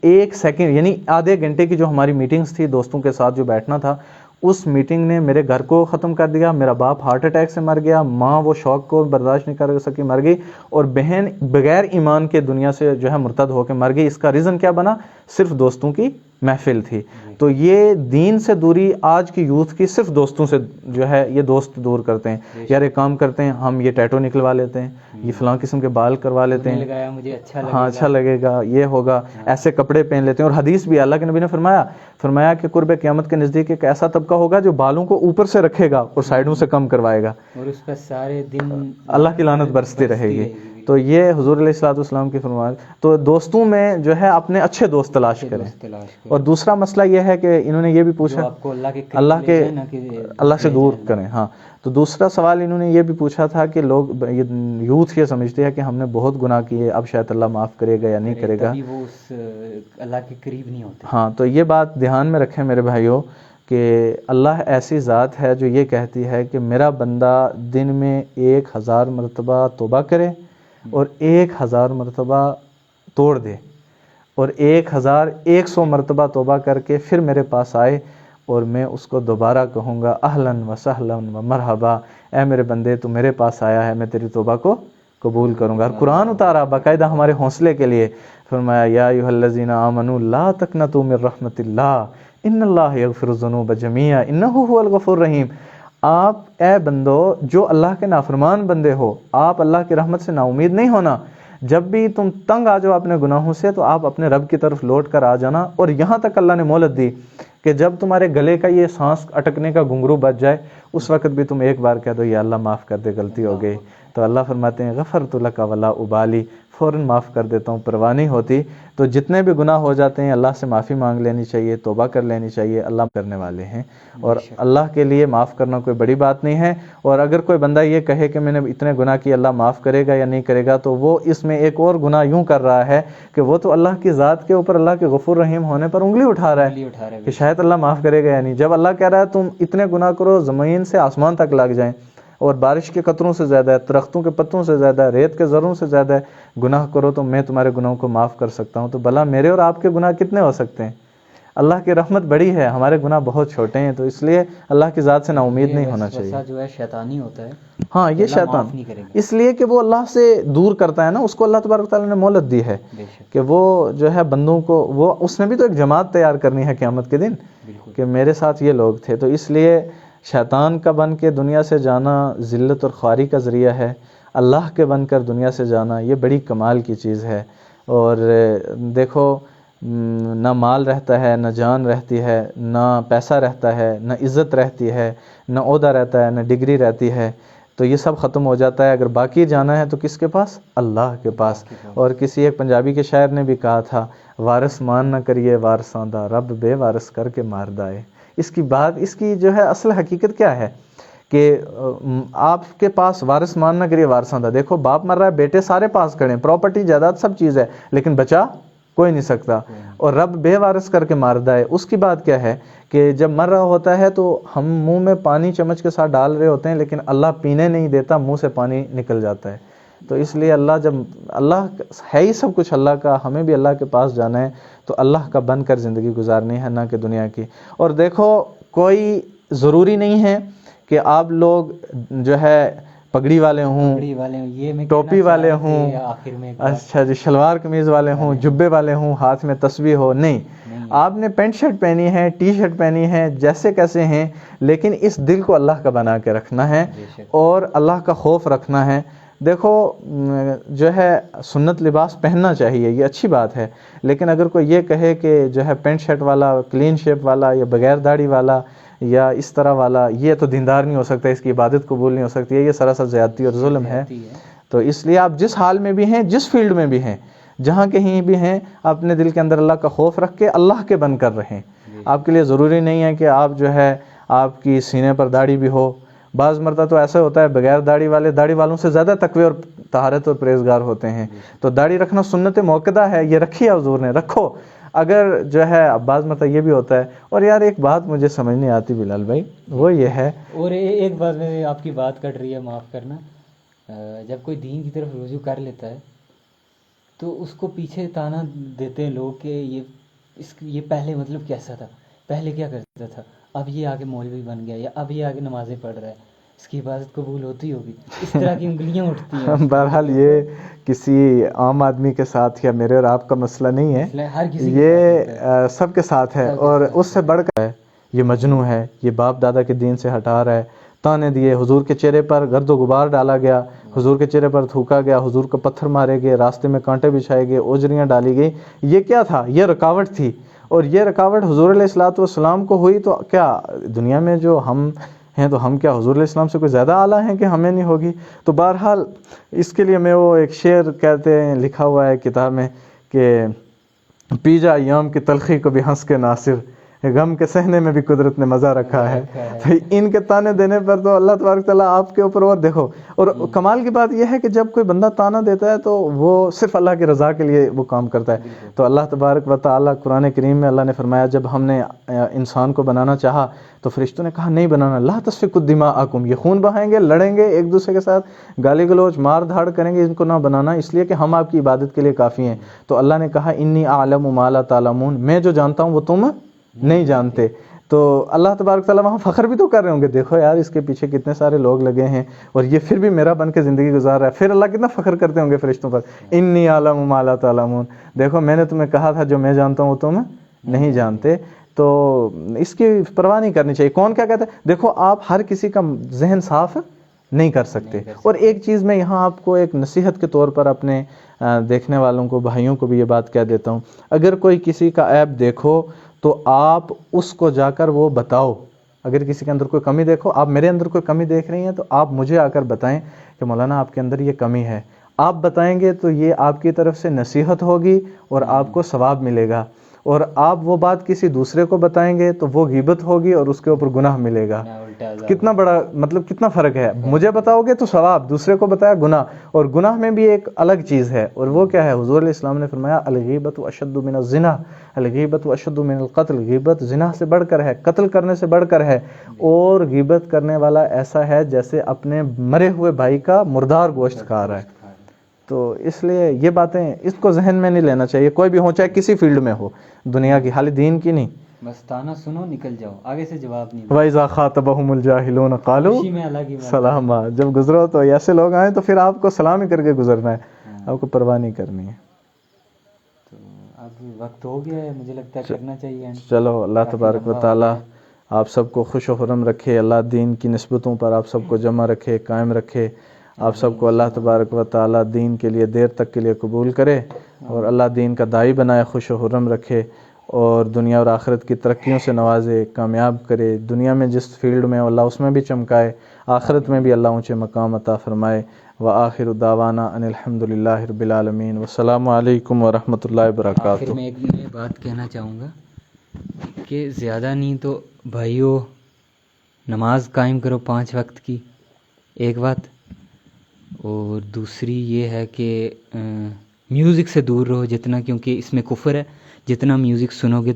Speaker 1: ایک سیکنڈ، یعنی آدھے گھنٹے کی جو ہماری میٹنگز تھی دوستوں کے ساتھ جو بیٹھنا تھا، اس میٹنگ نے میرے گھر کو ختم کر دیا۔ میرا باپ ہارٹ اٹیک سے مر گیا، ماں وہ شوق کو برداشت نہیں کر سکی مر گئی، اور بہن بغیر ایمان کے دنیا سے جو ہے مرتد ہو کے مر گئی۔ اس کا ریزن کیا بنا؟ صرف دوستوں کی محفل تھی۔ تو یہ دین سے دوری آج کی یوتھ کی صرف دوستوں سے جو ہے یہ دوست دور کرتے ہیں۔ یار ایک کام کرتے ہیں، ہم یہ ٹیٹو نکلوا لیتے ہیں، یہ فلاں قسم کے بال کروا لیتے ہیں، ہاں اچھا لگے گا، یہ ہوگا، ایسے کپڑے پہن لیتے ہیں۔ اور حدیث بھی اللہ کے نبی نے فرمایا کہ قرب قیامت کے نزدیک ایک ایسا طبقہ ہوگا جو بالوں کو اوپر سے رکھے گا اور سائیڈوں سے کم کروائے گا،
Speaker 2: اور اس پر سارے دن
Speaker 1: اللہ کی لعنت برستی رہے گی۔ تو یہ حضور علیہ الصلوۃ والسلام کی فرمائش۔ تو دوستوں میں جو ہے اپنے اچھے دوست تلاش کریں۔ اور دوسرا مسئلہ یہ ہے کہ انہوں نے یہ بھی پوچھا اللہ سے دور کریں۔ ہاں، تو دوسرا سوال انہوں نے یہ بھی پوچھا تھا کہ لوگ یوتھ یہ سمجھتے ہیں کہ ہم نے بہت گناہ کیے، اب شاید اللہ معاف کرے گا یا نہیں کرے گا،
Speaker 2: وہ اس اللہ کے قریب نہیں ہوتے۔
Speaker 1: ہاں، تو یہ بات دھیان میں رکھیں میرے بھائیوں کہ اللہ ایسی ذات ہے جو یہ کہتی ہے کہ میرا بندہ دن میں 1000 مرتبہ توبہ کرے اور 1000 مرتبہ توڑ دے، اور 1100 مرتبہ توبہ کر کے پھر میرے پاس آئے، اور میں اس کو دوبارہ کہوں گا اہلاً و سہلاً و مرحبا، اے میرے بندے تو میرے پاس آیا ہے، میں تیری توبہ کو قبول کروں گا۔ اور قرآن اتارا باقاعدہ ہمارے حوصلے کے لیے، فرمایا یا ایھا الذین آمنوا لا تقنطوا من رحمت اللہ ان اللہ یغفر الذنوب جميعا انہ هو الغفور الرحیم۔ آپ اے بندو جو اللہ کے نافرمان بندے ہو، آپ اللہ کی رحمت سے نا امید نہیں ہونا۔ جب بھی تم تنگ آ جاؤ اپنے گناہوں سے تو آپ اپنے رب کی طرف لوٹ کر آ جانا، اور یہاں تک اللہ نے مہلت دی کہ جب تمہارے گلے کا یہ سانس اٹکنے کا گھنگرو بچ جائے اس وقت بھی تم ایک بار کہہ دو یا اللہ معاف کر دے، غلطی ہو گئی، تو اللہ فرماتے ہیں غفرت لک ولا ابالی، فوراً معاف کر دیتا ہوں، پرواہ نہیں ہوتی۔ تو جتنے بھی گناہ ہو جاتے ہیں اللہ سے معافی مانگ لینی چاہیے، توبہ کر لینی چاہیے، اللہ کرنے والے ہیں، اور اللہ کے لیے معاف کرنا کوئی بڑی بات نہیں ہے۔ اور اگر کوئی بندہ یہ کہے کہ میں نے اتنے گناہ کیے اللہ معاف کرے گا یا نہیں کرے گا، تو وہ اس میں ایک اور گناہ یوں کر رہا ہے کہ وہ تو اللہ کی ذات کے اوپر اللہ کے غفور رحیم ہونے پر انگلی اٹھا رہا ہے کہ شاید اللہ معاف کرے گا یا نہیں، جب اللہ کہہ رہا ہے تم اتنے گناہ کرو زمین سے آسمان تک لگ جائیں، اور بارش کے قطروں سے زیادہ ہے، درختوں کے پتوں سے زیادہ ہے، ریت کے ذروں سے زیادہ ہے، گناہ کرو تو میں تمہارے گناہوں کو معاف کر سکتا ہوں، تو بھلا میرے اور آپ کے گناہ کتنے ہو سکتے ہیں؟ اللہ کی رحمت بڑی ہے، ہمارے گناہ بہت چھوٹے ہیں، تو اس لیے اللہ کی ذات سے نا امید نہیں ہونا چاہیے۔
Speaker 2: جو ہے شیطانی ہوتا ہے،
Speaker 1: ہاں یہ شیطان اس لیے کہ وہ اللہ سے دور کرتا ہے نا، اس کو اللہ تبارک تعالیٰ نے مہلت دی ہے کہ وہ جو ہے بندوں کو، وہ اس نے بھی تو ایک جماعت تیار کرنی ہے قیامت کے دن کہ میرے ساتھ یہ لوگ تھے، تو اس لیے شیطان کا بن کے دنیا سے جانا ذلت اور خواری کا ذریعہ ہے، اللہ کے بن کر دنیا سے جانا یہ بڑی کمال کی چیز ہے۔ اور دیکھو نہ مال رہتا ہے، نہ جان رہتی ہے، نہ پیسہ رہتا ہے، نہ عزت رہتی ہے، نہ عہدہ رہتا ہے، نہ ڈگری رہتی ہے، تو یہ سب ختم ہو جاتا ہے۔ اگر باقی جانا ہے تو کس کے پاس؟ اللہ کے پاس۔ اور کسی ایک پنجابی کے شاعر نے بھی کہا تھا، وارث مان نہ کریے وارثاں دا، رب بے وارث کر کے مار دائے۔ اس کی بات، اس کی جو ہے اصل حقیقت کیا ہے کہ آپ کے پاس وارث مان نہ کریے وارثاں دا، دیکھو باپ مر رہا ہے، بیٹے سارے پاس کھڑے ہیں، پراپرٹی جائیداد سب چیز ہے، لیکن بچا کوئی نہیں سکتا، اور رب بے وارث کر کے مار دائے۔ اس کی بات کیا ہے کہ جب مر رہا ہوتا ہے تو ہم منہ میں پانی چمچ کے ساتھ ڈال رہے ہوتے ہیں، لیکن اللہ پینے نہیں دیتا، منہ سے پانی نکل جاتا ہے۔ تو اس لیے اللہ، جب اللہ ہے ہی سب کچھ اللہ کا، ہمیں بھی اللہ کے پاس جانا ہے، تو اللہ کا بن کر زندگی گزارنی ہے، نہ کہ دنیا کی۔ اور دیکھو کوئی ضروری نہیں ہے کہ آپ لوگ جو ہے پگڑی والے ہوں، ٹوپی والے ہوں، اچھا جی شلوار قمیض والے ہوں، جبے والے ہوں، ہاتھ میں تسبیح ہو، نہیں، آپ نے پینٹ شرٹ پہنی ہے، ٹی شرٹ پہنی ہے، جیسے کیسے ہیں، لیکن اس دل کو اللہ کا بنا کے رکھنا ہے اور اللہ کا خوف رکھنا ہے۔ دیکھو جو ہے سنت لباس پہننا چاہیے، یہ اچھی بات ہے، لیکن اگر کوئی یہ کہے کہ جو ہے پینٹ شرٹ والا، کلین شیپ والا، یا بغیر داڑھی والا، یا اس طرح والا، یہ تو دیندار نہیں ہو سکتا، اس کی عبادت قبول نہیں ہو سکتی ہے، یہ سراسر زیادتی اور ظلم ہے۔ تو اس لیے آپ جس حال میں بھی ہیں، جس فیلڈ میں بھی ہیں، جہاں کہیں بھی ہیں، اپنے دل کے اندر اللہ کا خوف رکھ کے اللہ کے بن کر رہیں۔ آپ کے لیے ضروری نہیں ہے کہ آپ جو ہے آپ کی سینے پر داڑھی بھی ہو، بعض مرتبہ تو ایسا ہوتا ہے بغیر داڑھی والے داڑھی والوں سے زیادہ تقوی اور طہارت اور پرہیزگار ہوتے ہیں، تو داڑھی رکھنا سنت موقدہ ہے، یہ رکھی ہے حضور نے، رکھو۔ اگر جو ہے بعض مرتبہ یہ بھی ہوتا ہے، اور یار ایک بات مجھے سمجھ نہیں آتی بلال بھائی، وہ یہ ہے،
Speaker 2: اور ایک بات میں آپ کی بات کٹ رہی ہے، معاف کرنا، جب کوئی دین کی طرف رجوع کر لیتا ہے تو اس کو پیچھے تانا دیتے ہیں لوگ کہ یہ پہلے مطلب کیسا تھا، پہلے کیا کرتا تھا، اب یہ آگے مولوی بن گیا، یا اب یہ آگے نمازیں پڑھ رہا ہے، اس کی عبادت قبول ہوتی ہوگی، اس طرح کی انگلیاں اٹھتی ہیں۔
Speaker 1: بہرحال یہ کسی عام آدمی کے ساتھ یا میرے اور آپ کا مسئلہ نہیں ہے،
Speaker 2: ہر کسی
Speaker 1: یہ سب کے ساتھ ہے، اور اس سے بڑھ کر ہے یہ مجنون ہے، یہ باپ دادا کے دین سے ہٹا رہا ہے، تانے دیے، حضور کے چہرے پر گرد و غبار ڈالا گیا، حضور کے چہرے پر تھوکا گیا، حضور کو پتھر مارے گئے، راستے میں کانٹے بچھائے گئے، اوجریاں ڈالی گئی، یہ کیا تھا؟ یہ رکاوٹ تھی، اور یہ رکاوٹ حضور علیہ الصلوۃ والسلام کو ہوئی تو کیا دنیا میں جو ہم ہیں تو ہم کیا حضور علیہ السلام سے کوئی زیادہ اعلیٰ ہیں کہ ہمیں نہیں ہوگی؟ تو بہرحال اس کے لیے میں وہ ایک شعر کہتے ہیں، لکھا ہوا ہے کتاب میں کہ پی جا ایام کی تلخی کو بھی ہنس کے ناصر، غم کے سہنے میں بھی قدرت نے مزہ رکھا ہے۔ تو ان کے تانے دینے پر تو اللہ تبارک تعالیٰ آپ کے اوپر، اور دیکھو، اور کمال کی بات یہ ہے کہ جب کوئی بندہ تانا دیتا ہے تو وہ صرف اللہ کی رضا کے لیے وہ کام کرتا ہے۔ تو اللہ تبارک و تعالیٰ قرآن کریم میں اللہ نے فرمایا، جب ہم نے انسان کو بنانا چاہا تو فرشتوں نے کہا نہیں بنانا، لا تسفکوا الدماءکم، یہ خون بہائیں گے، لڑیں گے ایک دوسرے کے ساتھ، گالی گلوچ مار دھاڑ کریں گے، ان کو نہ بنانا، اس لیے کہ ہم آپ کی عبادت کے لیے کافی ہیں۔ تو اللہ نے کہا انی اعلم ما لا تعلمون، میں جو جانتا ہوں وہ تم نہیں جانتے۔ تو اللہ تبارک تعالیٰ وہاں فخر بھی تو کر رہے ہوں گے، دیکھو یار اس کے پیچھے کتنے سارے لوگ لگے ہیں اور یہ پھر بھی میرا بن کے زندگی گزار رہا ہے، پھر اللہ کتنا فخر کرتے ہوں گے فرشتوں پر، انی اعلم ما لا تعلمون، دیکھو میں نے تمہیں کہا تھا جو میں جانتا ہوں وہ تم نہیں جانتے۔ تو اس کی پرواہ نہیں کرنی چاہیے، کون کیا کہتا ہے، دیکھو آپ ہر کسی کا ذہن صاف نہیں کر سکتے۔ اور ایک چیز میں یہاں آپ کو ایک نصیحت کے طور پر اپنے دیکھنے والوں کو، بھائیوں کو بھی یہ بات کہہ دیتا ہوں، اگر کوئی کسی کا عیب دیکھو تو آپ اس کو جا کر وہ بتاؤ، اگر کسی کے اندر کوئی کمی دیکھو، آپ میرے اندر کوئی کمی دیکھ رہی ہیں تو آپ مجھے آ کر بتائیں کہ مولانا آپ کے اندر یہ کمی ہے، آپ بتائیں گے تو یہ آپ کی طرف سے نصیحت ہوگی اور آپ کو ثواب ملے گا، اور آپ وہ بات کسی دوسرے کو بتائیں گے تو وہ غیبت ہوگی اور اس کے اوپر گناہ ملے گا۔ کتنا بڑا مطلب کتنا فرق ہے، مجھے بتاؤ گے تو ثواب، دوسرے کو بتایا گناہ، اور گناہ میں بھی ایک الگ چیز ہے، اور وہ کیا ہے، حضور علیہ السلام نے فرمایا الغیبۃ اشد من الزنا، الغیبۃ اشد من القتل، غیبت زنا سے بڑھ کر ہے، قتل کرنے سے بڑھ کر ہے، اور غیبت کرنے والا ایسا ہے جیسے اپنے مرے ہوئے بھائی کا مردار گوشت کھا رہا ہے۔ تو اس لیے یہ باتیں اس کو ذہن میں نہیں لینا چاہیے، کوئی بھی ہو، چاہے کسی فیلڈ میں ہو دنیا کی، خالی دین کی نہیں.
Speaker 2: بس تانا سنو نکل جاؤ، آگے سے جواب نہیں.
Speaker 1: وَإِذَا خَاطَبَهُمُ الْجَاهِلُونَ قَالُوا سَلَامًا. جب گزرو تو ایسے لوگ آئیں تو پھر آپ کو سلام ہی کر کے گزرنا ہے، آپ کو پرواہ نہیں کرنی ہے.
Speaker 2: تو اب وقت ہو گیا ہے، مجھے لگتا ہے کرنا چاہیے.
Speaker 1: چلو اللہ تبارک و تعالیٰ آپ سب کو خوش و خرم رکھے، اللہ دین کی نسبتوں پر آپ سب کو جمع رکھے، قائم رکھے. آپ سب کو اللہ تبارک و تعالیٰ دین کے لیے دیر تک کے لیے قبول کرے، اور اللہ دین کا داعی بنائے، خوش و خرم رکھے، اور دنیا اور آخرت کی ترقیوں سے نوازے، کامیاب کرے. دنیا میں جس فیلڈ میں اللہ اس میں بھی چمکائے، آخرت میں بھی اللہ اونچے مقام عطا فرمائے. وآخر دعوانا ان الحمد للہ رب العالمین، والسلام علیکم ورحمۃ اللہ وبرکاتہ.
Speaker 2: آخر میں ایک بات کہنا چاہوں گا کہ زیادہ نہیں تو بھائیو نماز قائم کرو 5 وقت کی، ایک بات. اور دوسری یہ ہے کہ میوزک سے دور رہو جتنا، کیونکہ اس میں کفر ہے. جتنا میوزک سنو گے